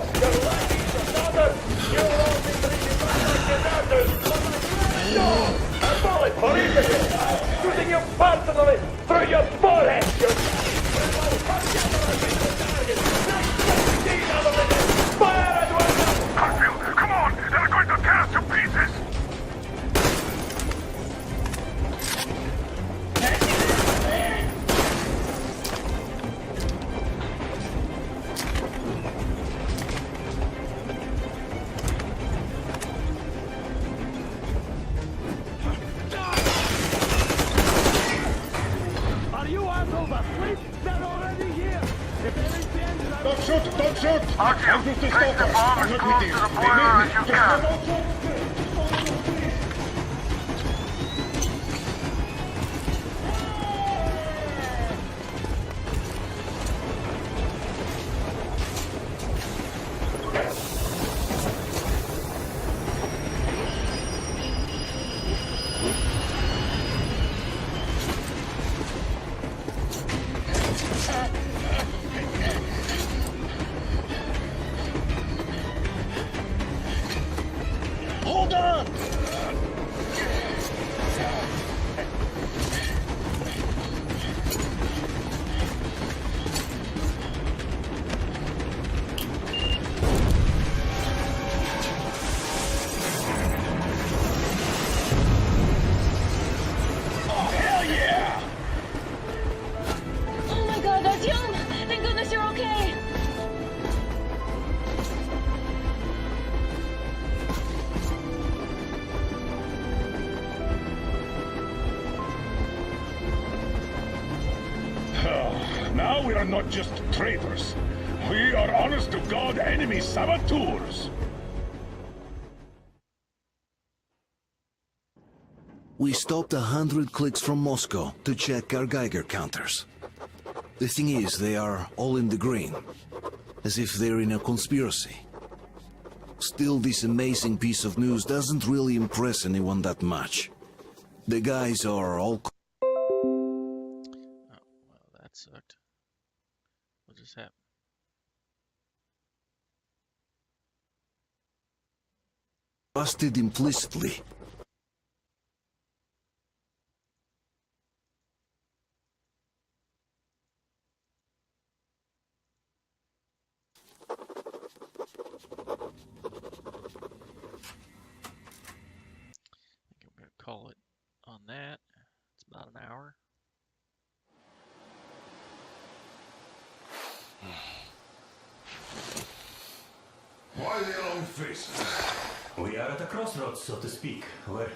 lucky daughter! You won't be treated like disasters! No! A bullet for each of you! Shooting you personally through your forehead! You fire at one! Harfield, come on! They're going to tear us to pieces! Are you assholes asleep? They're already here! If they reach the engine, I will... Don't shoot! Don't shoot! Artyom, I'm just a take stalker. the bomb I'm as not close with you. to the They boiler made as me. you Just can. don't shoot. Hold on! Oh my god, Artyom! Thank goodness you're okay! Now we are not just traitors. We are honest-to-God enemy saboteurs. We stopped 100 clicks from Moscow to check our Geiger counters. The thing is, they are all in the green, as if they're in a conspiracy. Still, this amazing piece of news doesn't really impress anyone that much. The guys are all Oh, well, that sucked. What just happened? trusted implicitly. I think I'm gonna call it on that. It's about an hour. Why the long face? We are at a crossroads, so to speak, where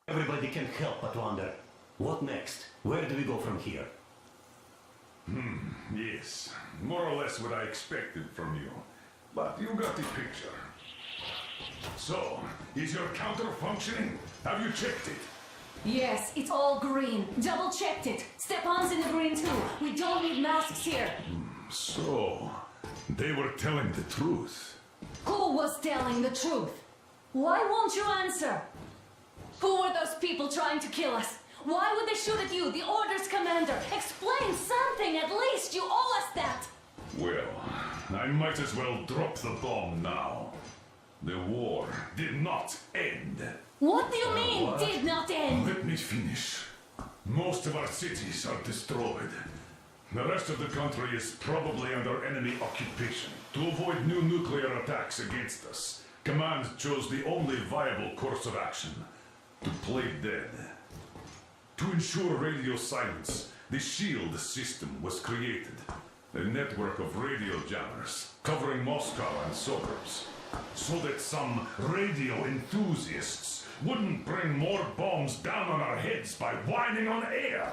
everybody can help but wonder, what next? Where do we go from here? Yes, more or less what I expected from you. But you got the picture. So, is your counter functioning? Have you checked it? Yes, it's all green. Double checked it. Stepan's in the green too. We don't need masks here. So, they were telling the truth. Who was telling the truth? Why won't you answer? Who were those people trying to kill us? Why would they shoot at you, the Order's commander? Explain something at least. You owe us that. Well, I might as well drop the bomb now. The war did not end. What do you mean, did not end? Let me finish. Most of our cities are destroyed. The rest of the country is probably under enemy occupation. To avoid new nuclear attacks against us, Command chose the only viable course of action: to play dead. To ensure radio silence, the SHIELD system was created. A network of radio jammers covering Moscow and suburbs, so that some radio enthusiasts wouldn't bring more bombs down on our heads by whining on air.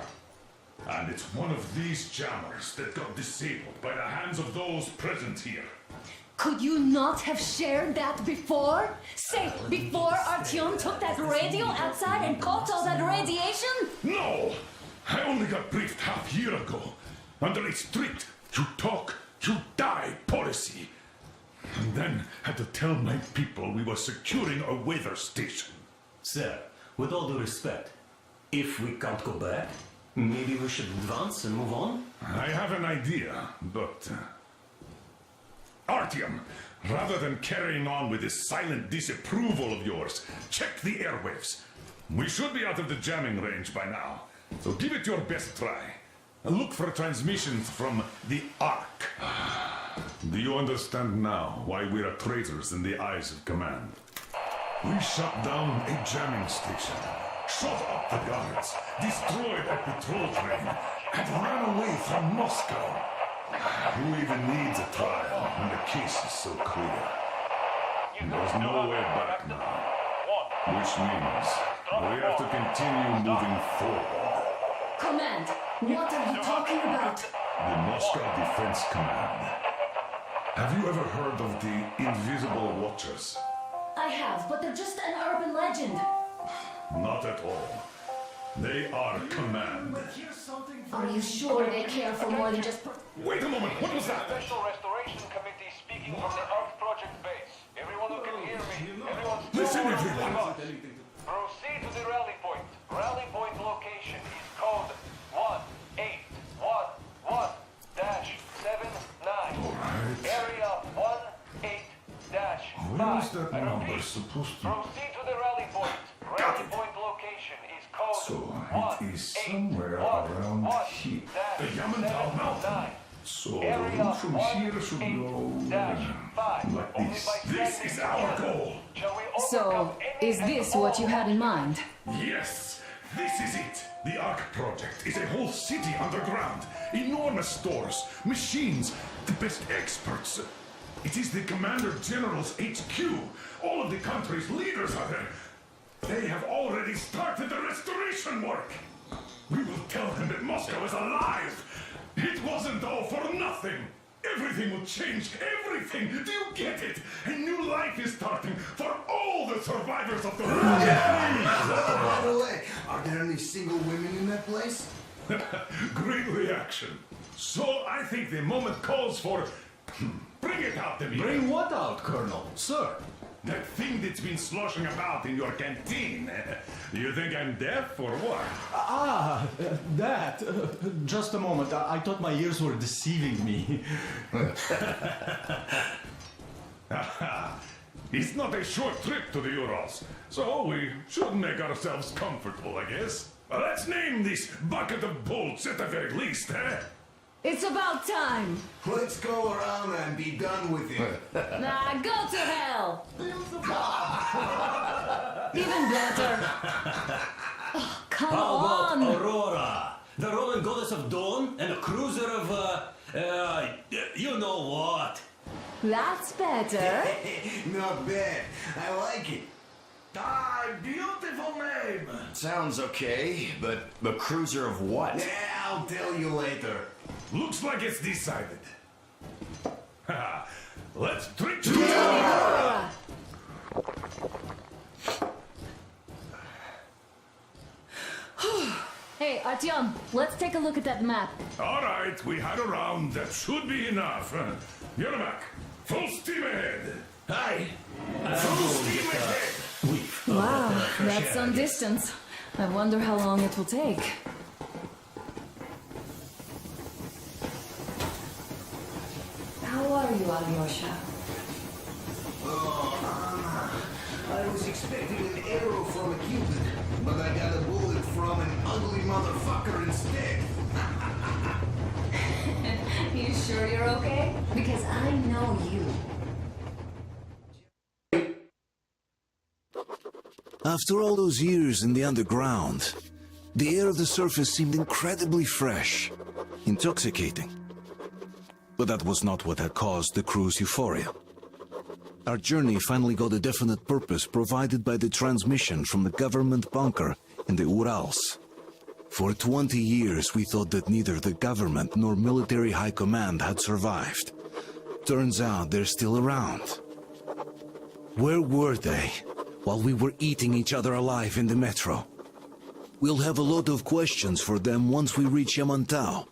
And it's one of these jammers that got disabled by the hands of those present here. Could you not have shared that before? Say, before Artyom took that radio outside and caught all that radiation? No! I only got briefed half year ago, under a strict you talk, you die policy. And then had to tell my people we were securing a weather station. Sir, with all due respect, if we can't go back, maybe we should advance and move on? I have an idea, but... Artyom, rather than carrying on with this silent disapproval of yours, check the airwaves. We should be out of the jamming range by now, so give it your best try. Look for transmissions from the Ark. Do you understand now why we are traitors in the eyes of Command? We shut down a jamming station, shot up the guards, destroyed a patrol train, and ran away from Moscow. Who even needs a trial when the case is so clear? There's no way back now, which means we have to continue moving forward. Command, what are you talking about? The Moscow Defense Command. Have you ever heard of the Invisible Watchers? I have, but they're just an urban legend. Not at all. They are Command. Are you sure they care for more than just... Wait a moment, what was that? Special Restoration Committee speaking from the Ark Project base. Everyone who can hear me, everyone... Listen, everyone! Proceed to the rally point. Rally point location is code 1811-79. Area 18-5. Where is that number supposed to... Proceed to the rally point. Rally point location is code So, it is somewhere around here. The Yamantau Mountain. So, the route from here should go... like this. This is our goal! So, is this what you had in mind? Yes, this is it. The Ark Project is a whole city underground. Enormous stores, machines, the best experts. It is the Commander General's HQ. All of the country's leaders are there. They have already started the restoration work. We will tell them that Moscow is alive. It wasn't all for nothing. Everything will change, everything. Do you get it? A new life is starting for all the survivors of the war. By the way, are there any single women in that place? Great reaction. So I think the moment calls for... Bring it out, Demir. Bring what out, Colonel? Sir? That thing that's been sloshing about in your canteen. You think I'm deaf or what? That. Just a moment. I thought my ears were deceiving me. It's not a short trip to the Urals, so we should make ourselves comfortable, I guess. Let's name this bucket of bolts at the very least, eh? It's about time! Let's go around and be done with it. Nah, go to hell! Even better. Oh, come How on! about Aurora? The Roman goddess of dawn and a cruiser of, you know what? That's better. Not bad. I like it. Beautiful name. Sounds okay, but the cruiser of what? Yeah, I'll tell you later. Looks like it's decided. Let's drink to Aurora! Hey, Artyom, let's take a look at that map. All right, we had a round. That should be enough. Yermak, full steam ahead. Aye. Full steam ahead. Wow, that's some distance. I wonder how long it will take. How are you, Alyosha? Oh, I'm expected an arrow from a Cupid, but I got a bullet from an ugly motherfucker instead. You sure you're okay? Because I know you. After all those years in the underground, the air of the surface seemed incredibly fresh, intoxicating. But that was not what had caused the crew's euphoria. Our journey finally got a definite purpose provided by the transmission from the government bunker in the Urals. For 20 years we thought that neither the government nor military high command had survived. Turns out they're still around. Where were they while we were eating each other alive in the metro? We'll have a lot of questions for them once we reach Yamantau,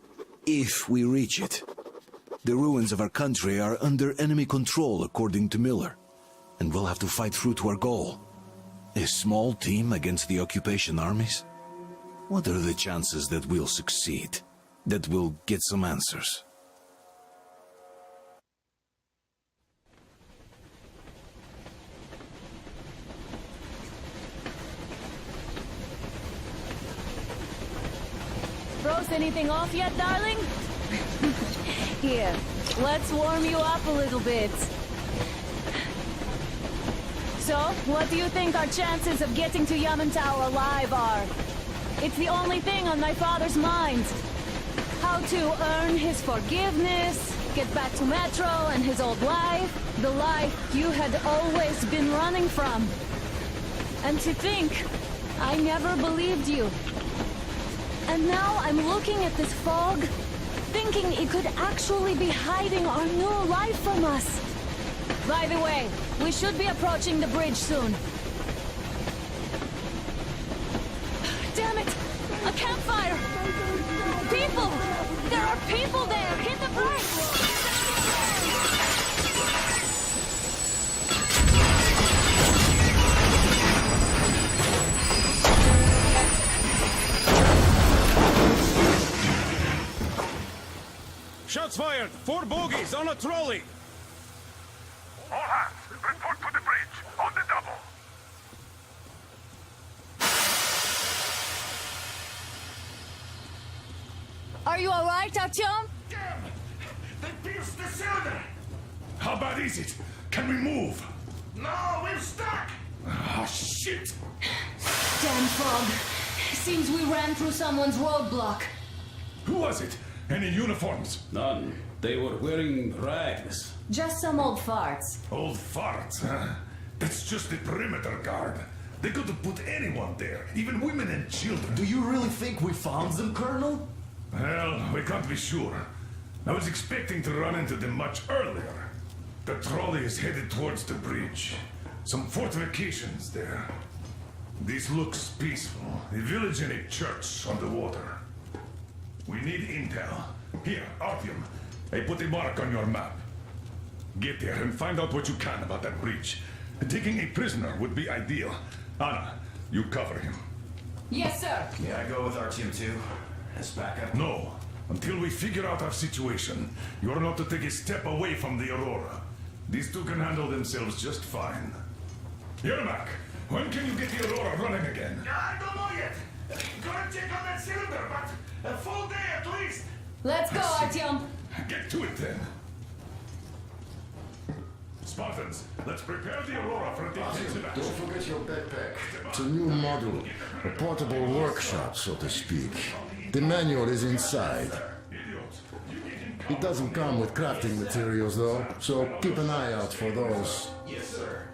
if we reach it. The ruins of our country are under enemy control, according to Miller, and we'll have to fight through to our goal. A small team against the occupation armies? What are the chances that we'll succeed? That we'll get some answers? Froze anything off yet, darling? Here, let's warm you up a little bit. So, what do you think our chances of getting to Yamantau alive are? It's the only thing on my father's mind. How to earn his forgiveness, get back to Metro and his old life, the life you had always been running from. And to think, I never believed you. And now I'm looking at this fog, thinking it could actually be hiding our new life from us. By the way, we should be approaching the bridge soon. Damn it! A campfire! People! There are people there! Hit the brakes! Shots fired! 4 bogies on a trolley! All hands, report to the bridge, on the double. Are you alright, Artyom? They pierced the cylinder! How bad is it? Can we move? No, we're stuck! Ah, shit! Damn fog. Seems we ran through someone's roadblock. Who was it? Any uniforms? None. They were wearing rags. Just some old farts. Old farts, huh? That's just the perimeter guard. They could have put anyone there, even women and children. Do you really think we found them, Colonel? Well, we can't be sure. I was expecting to run into them much earlier. The trolley is headed towards the bridge. Some fortifications there. This looks peaceful. A village and a church on the water. We need intel. Here, Artyom. I put a mark on your map. Get there and find out what you can about that bridge. Taking a prisoner would be ideal. Anna, you cover him. Yes, sir. Yeah, I go with Artyom too. As backup. No. Until we figure out our situation, you're not to take a step away from the Aurora. These two can handle themselves just fine. Yermak, when can you get the Aurora running again? I don't know yet. Gonna check on that cylinder, but a full day at least. Let's go, Artyom. Get to it then. Spartans, let's prepare the Aurora for a defensive action. Don't forget your backpack. It's a new model, a portable workshop, so to speak. The manual is inside. It doesn't come with crafting materials, though, so keep an eye out for those. Yes, sir.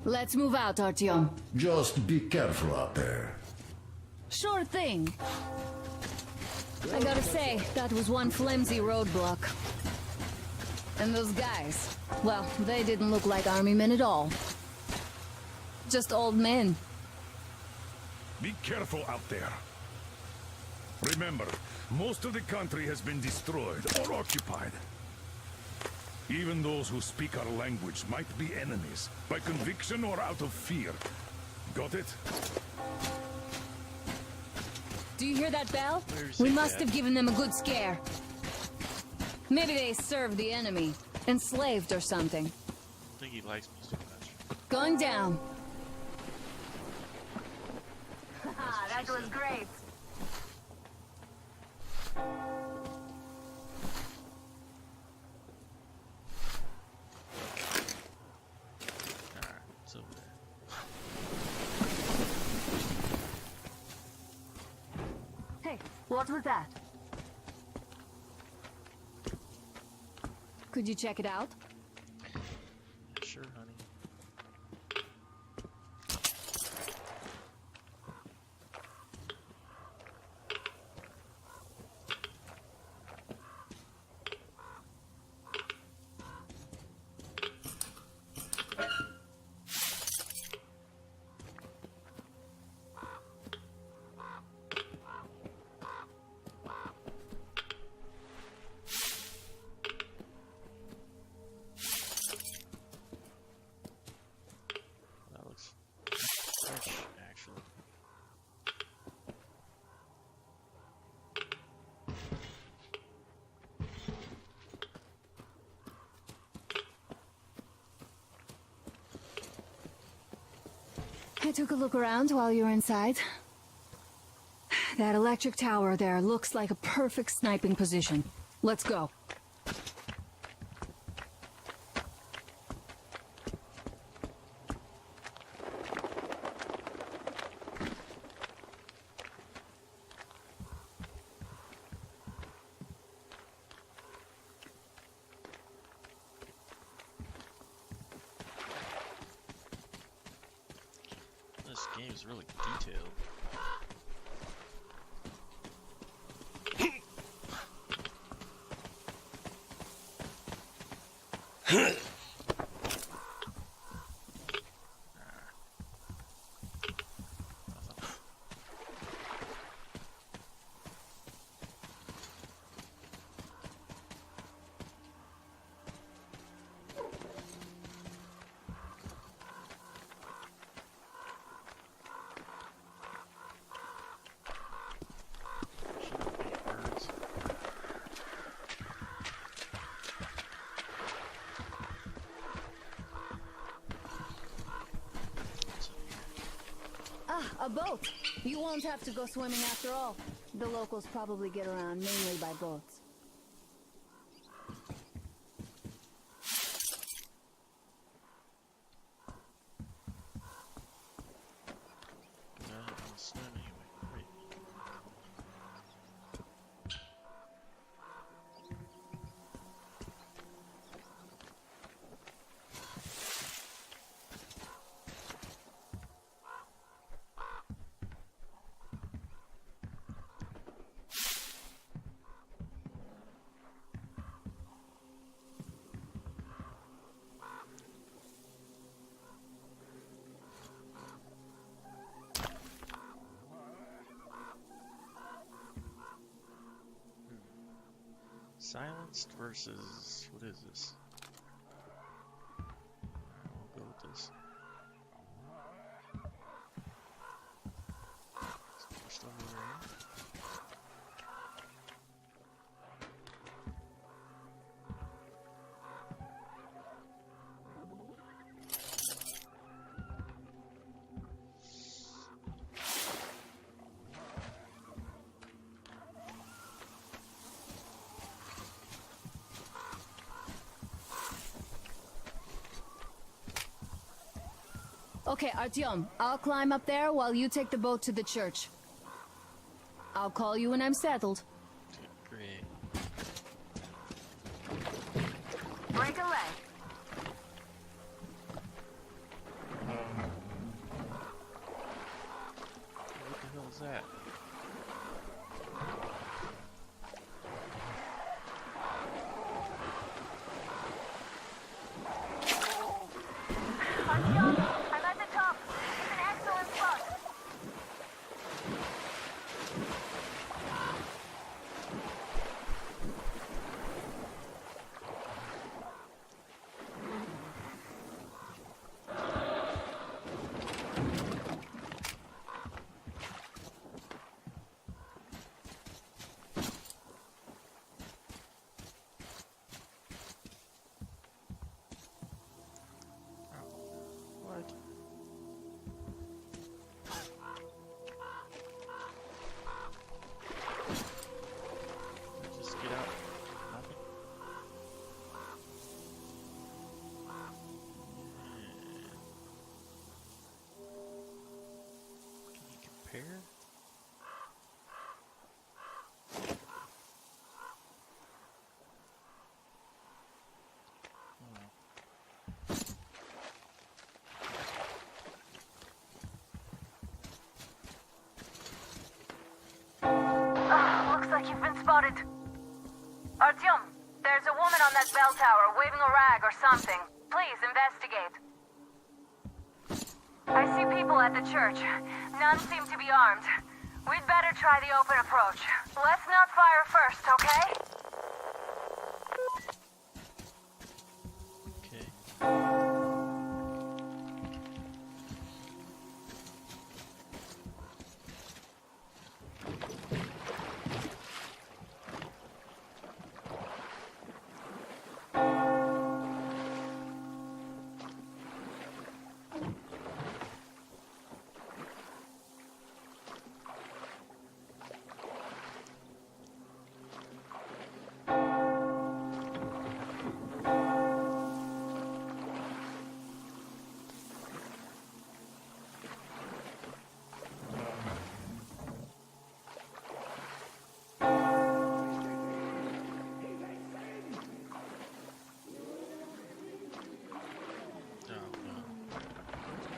Let's move out, Artyom. Just be careful out there. Sure thing. I gotta say, that was one flimsy roadblock. And those guys, well, they didn't look like army men at all. Just old men. Be careful out there. Remember, most of the country has been destroyed or occupied. Even those who speak our language might be enemies, by conviction or out of fear. Got it? Do you hear that bell? We must have given them a good scare. Maybe they served the enemy. Enslaved or something. I think he likes me so much. Going down. That was great. Alright, it's over there. Hey, what was that? Could you check it out? Sure, honey. That looks fresh, actually. I took a look around while you were inside. That electric tower there looks like a perfect sniping position. Let's go. This game's really detailed. Ah, a boat! You won't have to go swimming after all. The locals probably get around mainly by boats. I'm swim anyway. Great. Silenced versus what is this? We'll go with this. So more stuff over here. Okay, Artyom, I'll climb up there while you take the boat to the church. I'll call you when I'm settled. Great. Break a leg. What the hell is that? Artyom, I'm at the top. It's an excellent spot. repair? Looks like you've been spotted. Artyom, there's a woman on that bell tower waving a rag or something. Please investigate. I see people at the church. None seem to be armed. We'd better try the open approach. Let's not fire first, okay?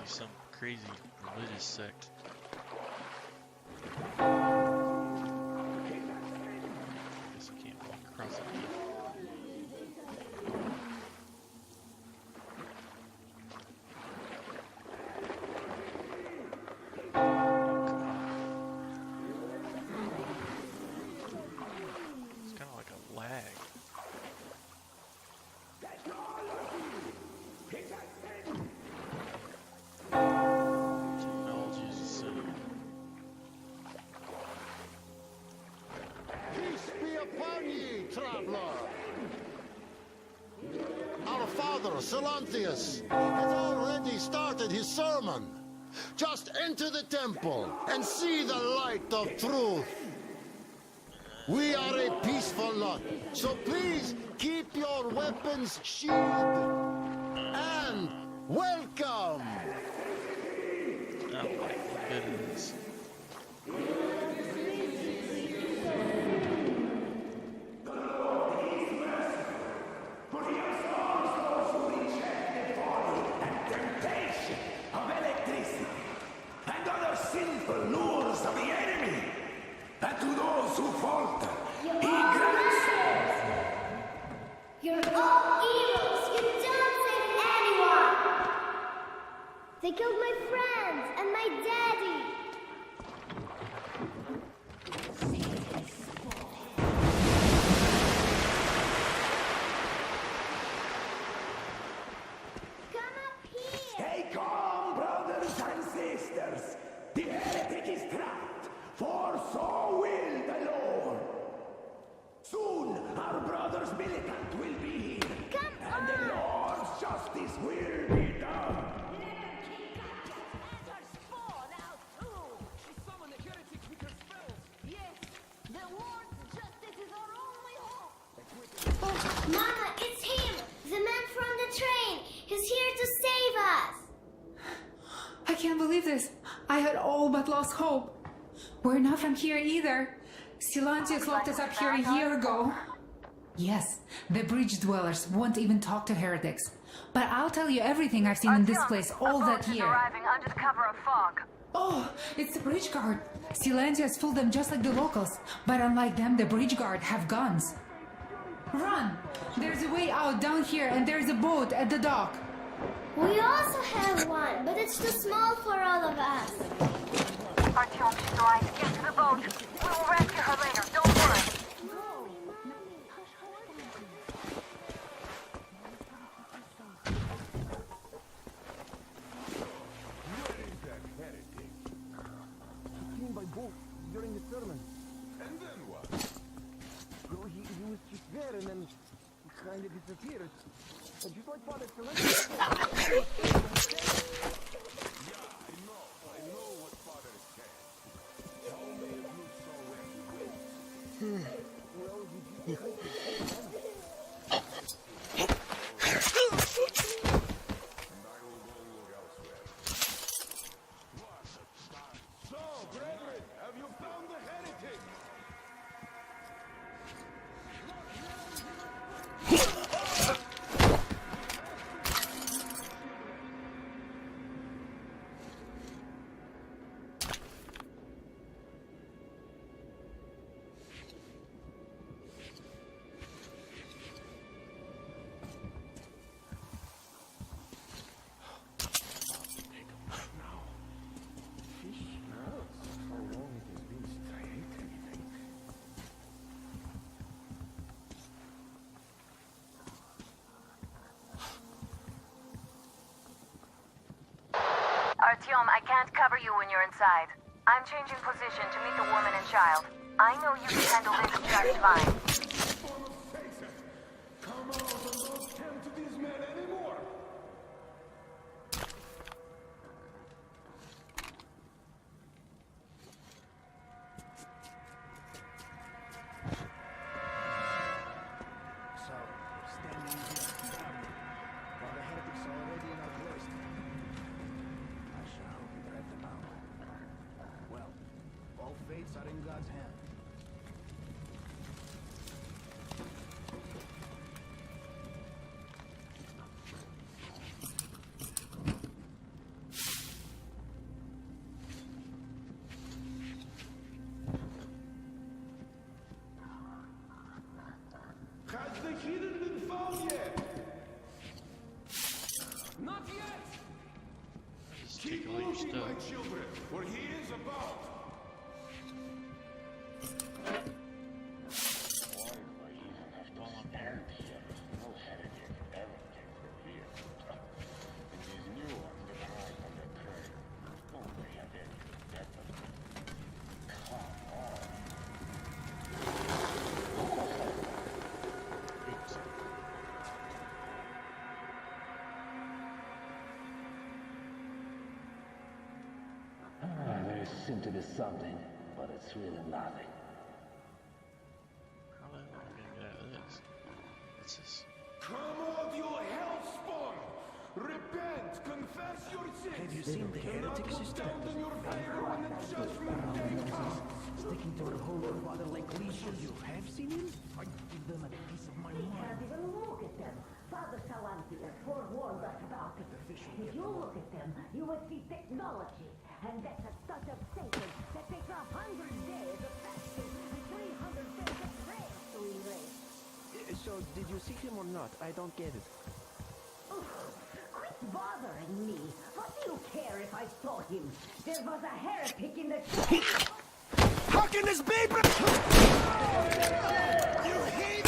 Some crazy religious sect. Guess I can't walk across it. It's kind of like a lag. Technology is a sin. Peace be upon ye, traveler. Our father, Silanthius, has already started his sermon. Just enter the temple and see the light of truth. We are a peaceful lot, so please keep your weapons sheathed. And welcome! Oh my goodness. Of electricity and other sinful lures of the enemy, and to those who falter, he grants. You're all evils! You don't save anyone! They killed my friends and my daddy! Stay calm, brothers and sisters. The heretic is trapped, for so will the Lord. Soon our brother's militant will be here, and the Lord's justice will be done. Oh, Mama, it's him! The man from the train! He's here to save us! I can't believe this. I had all but lost hope. We're not from here either. Silantius locked us up here a year ago. Yes, the bridge dwellers won't even talk to heretics. But I'll tell you everything I've seen in this place all that year. Arriving under the cover of fog. Oh, it's the bridge guard. Silantius fooled them just like the locals. But unlike them, the bridge guard have guns. Run! There's a way out down here and there's a boat at the dock. We also have one, but it's too small for all of us. Artyom, she's right. Get to the boat. We will rescue her later. Don't worry. Came by boat during the sermon. And then what? Well, he was just there and then he kind of disappeared. Just like Father Celestial. I know what Father said. Tell me if you saw where he went. Well, he just So, Brethren, have you found the heretic? Artyom, I can't cover you when you're inside. I'm changing position to meet the woman and child. I know you can handle this just fine. Come out and don't tempt these men anymore! So, we're standing here while the heretics are already in our cloister. I sure hope you drive them out. Well, all fates are in God's hand. Has the hidden been found yet? Not yet! Just Keep take all your looking, stuff. my children, for he is about. There seems to be something, but it's really nothing. How the hell am I gonna get out of this? What's this? Come out, you hellspawn! Repent, confess your sins! Have you seen the heretic system? Down in your favor when the judgment day comes! Sticking to the whole of water like leashes. You have seen him? I give them a piece of my mind. Even look at them. Father Salantius forewarned us about it. If you look at them, you will see technology. And that's a touch of Satan that takes 100 days of fasting and 300 days of prayer to erase. So, did you see him or not? I don't get it. Quit bothering me. What do you care if I saw him? There was a heretic in the church. How can this be, bro? You hate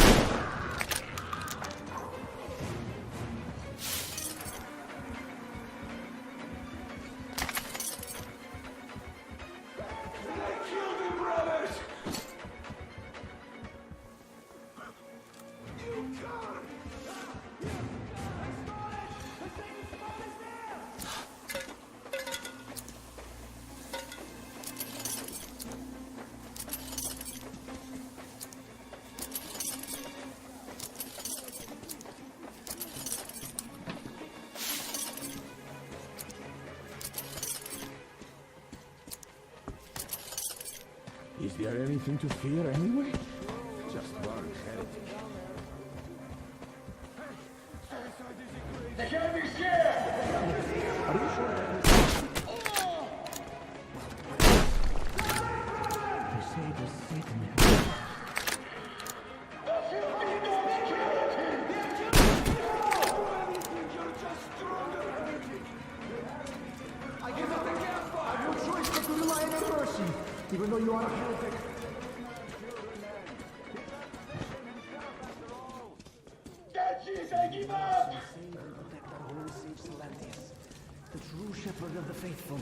Is there anything to fear anyway? Just one heretic. They can't be scared! Are you sure that is... They say the Satan... I give up the camp! I have no choice but to rely on your mercy, even though you are a heretic. That's it, I give up! Save and protect our holy sage Salantius, the true shepherd of the faithful,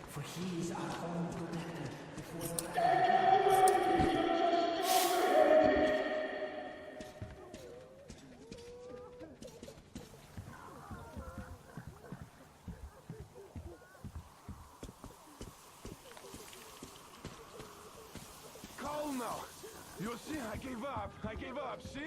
for he is our own protector before the... Calm now. You see, I gave up. I gave up, see?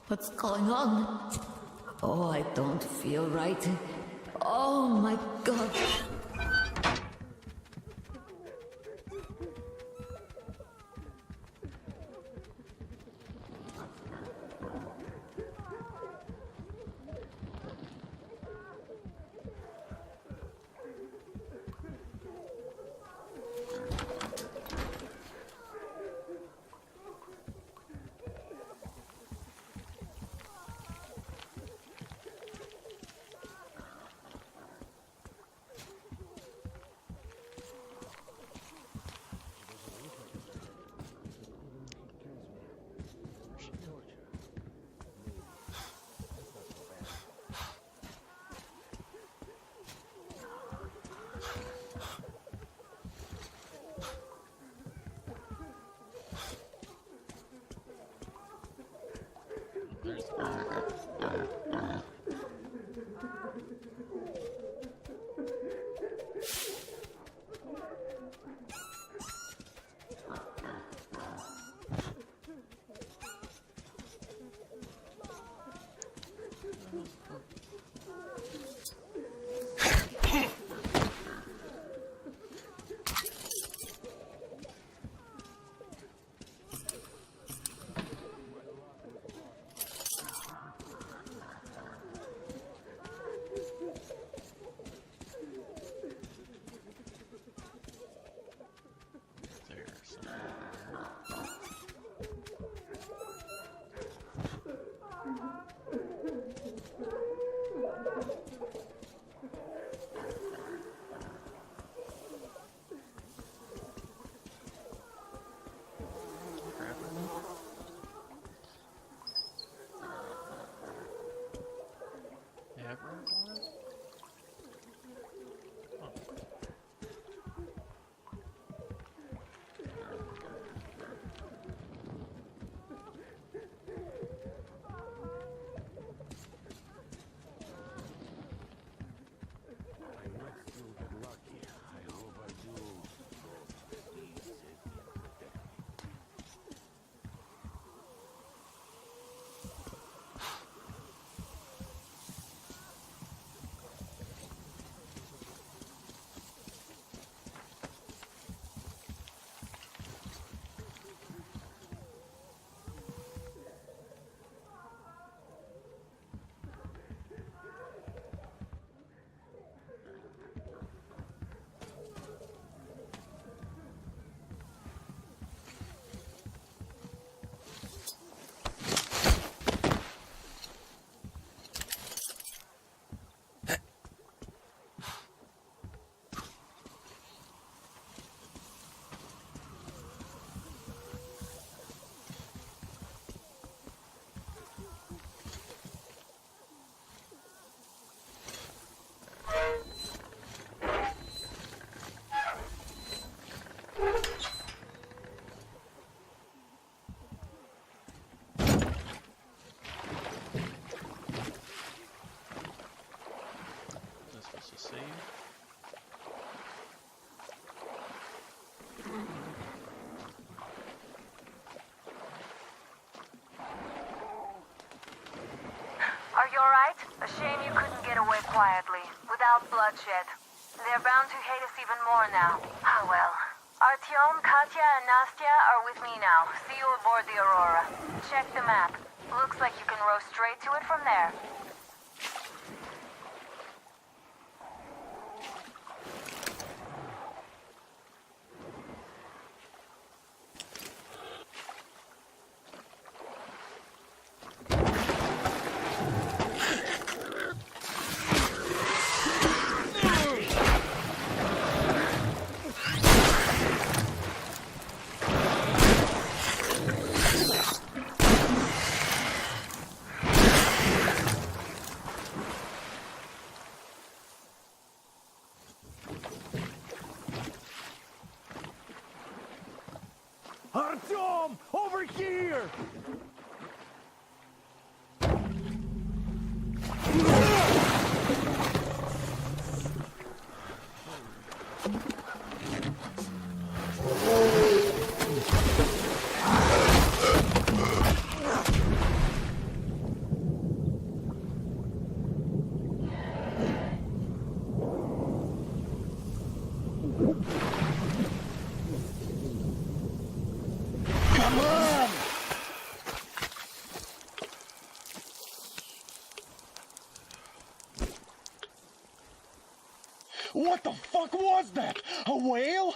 What's going on? Oh, I don't feel right. Oh my god. A shame you couldn't get away quietly, without bloodshed. They're bound to hate us even more now. Ah, well. Artyom, Katya, and Nastya are with me now. See you aboard the Aurora. Check the map. Looks like you can row straight to it from there. Artyom! Over here! Come on! What the fuck was that? A whale?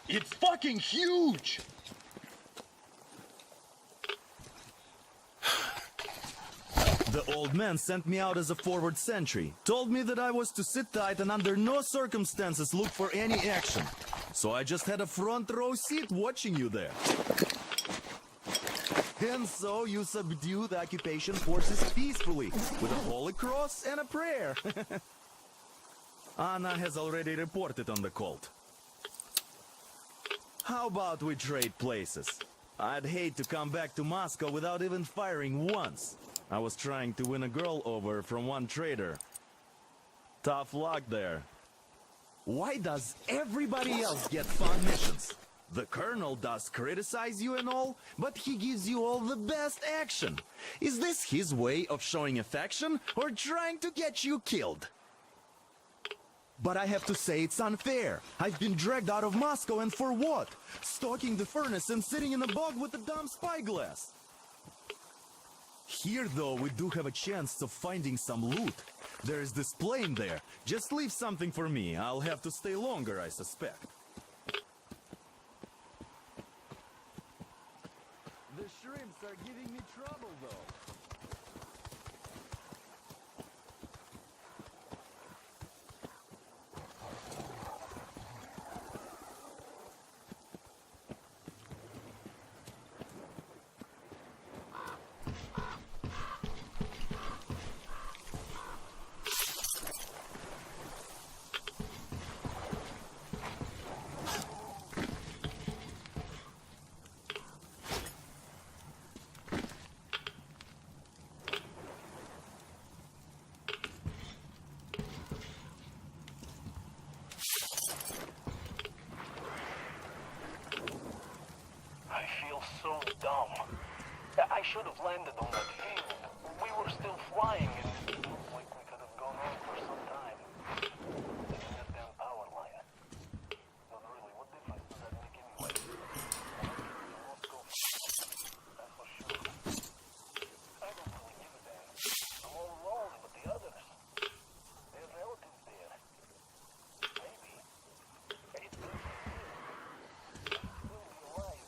It's fucking huge! The old man sent me out as a forward sentry. Told me that I was to sit tight and under no circumstances look for any action. So I just had a front row seat watching you there. And so you subdue the occupation forces peacefully, with a holy cross and a prayer. Anna has already reported on the cult. How about we trade places? I'd hate to come back to Moscow without even firing once. I was trying to win a girl over from one trader. Tough luck there. Why does everybody else get fun missions? The Colonel does criticize you and all, but he gives you all the best action. Is this his way of showing affection, or trying to get you killed? But I have to say it's unfair. I've been dragged out of Moscow, and for what? Stalking the furnace and sitting in a bog with a dumb spyglass. Here, though, we do have a chance of finding some loot. There is this plane there. Just leave something for me. I'll have to stay longer, I suspect. The shrimps are giving me trouble, though. So dumb. I should have landed on that hill. We were still flying and it looks like we could have gone on for some time. Taking that damn power line. But really, what difference does that make anyway? Let's go. That's for sure. I don't really give a damn. I'm all alone, but the others, their relatives there. Maybe. It's good. We'll be alive.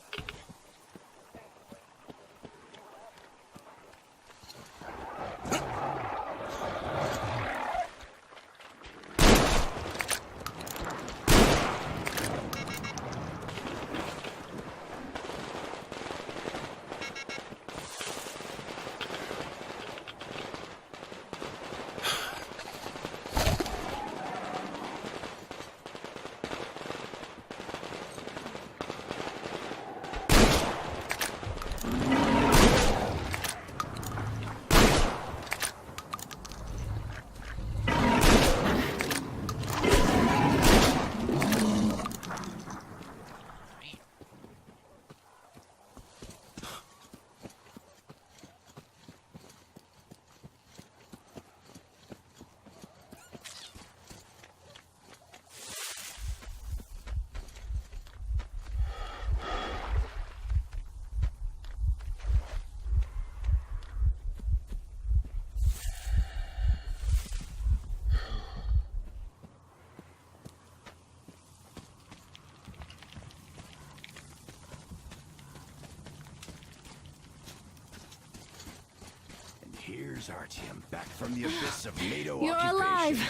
Here's Artyom, back from the abyss of NATO You're occupation. alive!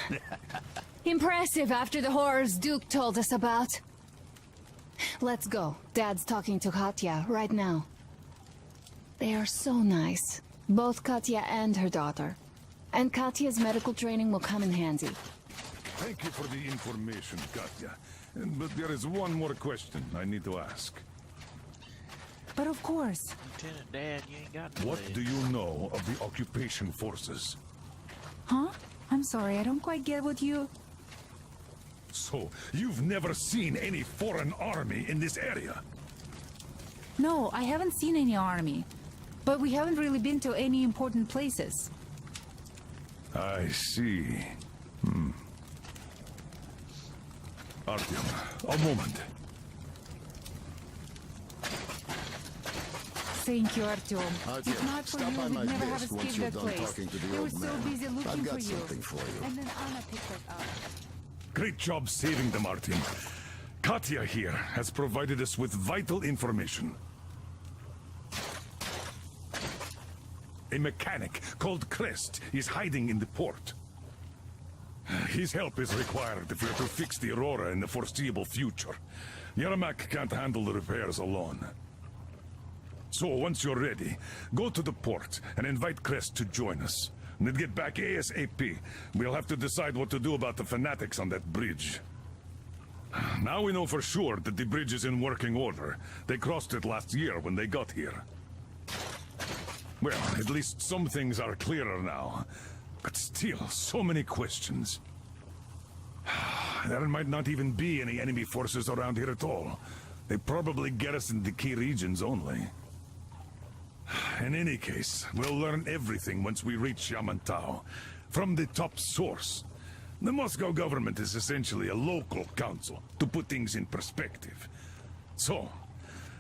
Impressive after the horrors Duke told us about. Let's go. Dad's talking to Katya right now. They are so nice. Both Katya and her daughter. And Katya's medical training will come in handy. Thank you for the information, Katya. But there is one more question I need to ask. But of course. Lieutenant Dad, you ain't got to What live. do you know of the occupation forces? Huh? I'm sorry, I don't quite get what you... So, you've never seen any foreign army in this area? No, I haven't seen any army. But we haven't really been to any important places. I see. Artyom, a moment. Thank you, Artyom. Artyom, If not for stop you, by my we'd never have desk once escaped you're that done place. talking to the They were old so man. busy looking I've got for you. something for you. And then Anna picked us up. Great job saving them, Artyom. Katya here has provided us with vital information. A mechanic called Crest is hiding in the port. His help is required if we're to fix the Aurora in the foreseeable future. Yermak can't handle the repairs alone. So, once you're ready, go to the port and invite Crest to join us. And then get back ASAP. We'll have to decide what to do about the fanatics on that bridge. Now we know for sure that the bridge is in working order. They crossed it last year when they got here. Well, at least some things are clearer now. But still, so many questions. There might not even be any enemy forces around here at all. They probably get us in the key regions only. In any case, we'll learn everything once we reach Yamantau. From the top source. The Moscow government is essentially a local council, to put things in perspective. So,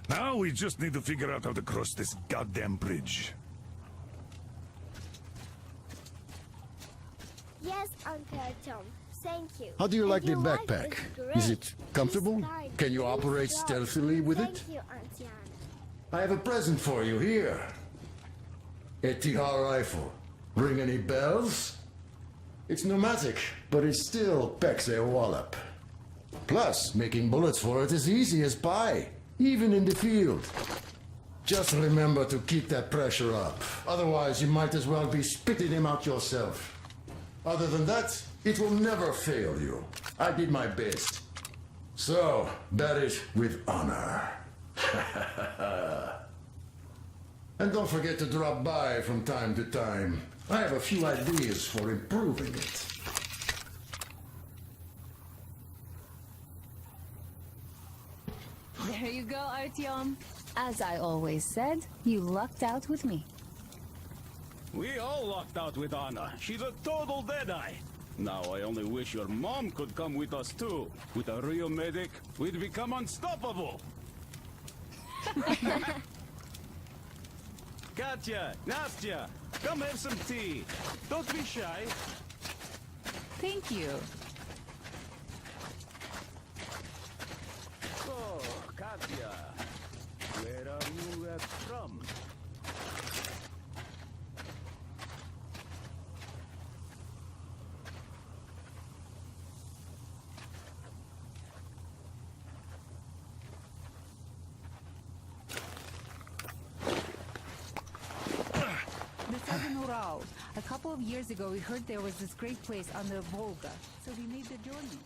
now we just need to figure out how to cross this goddamn bridge. Yes, Uncle Artyom. Thank you. How do you like the And your wife backpack? great. Is it comfortable? She's kind. Can you operate She's stealthily with it? Thank you, Auntie Anna. I have a present for you here. A TR rifle. Ring any bells? It's pneumatic, but it still packs a wallop. Plus, making bullets for it is easy as pie, even in the field. Just remember to keep that pressure up. Otherwise, you might as well be spitting him out yourself. Other than that, it will never fail you. I did my best. So, bear it with honor. And don't forget to drop by from time to time. I have a few ideas for improving it. There you go, Artyom. As I always said, you lucked out with me. We all lucked out with Anna. She's a total deadeye. Now I only wish your mom could come with us too. With a real medic, we'd become unstoppable. Katya, Nastya, come have some tea. Don't be shy. Thank you. So, Katya, where are you from? The southern Ural. A couple of years ago, we heard there was this great place on the Volga, so we made the journey.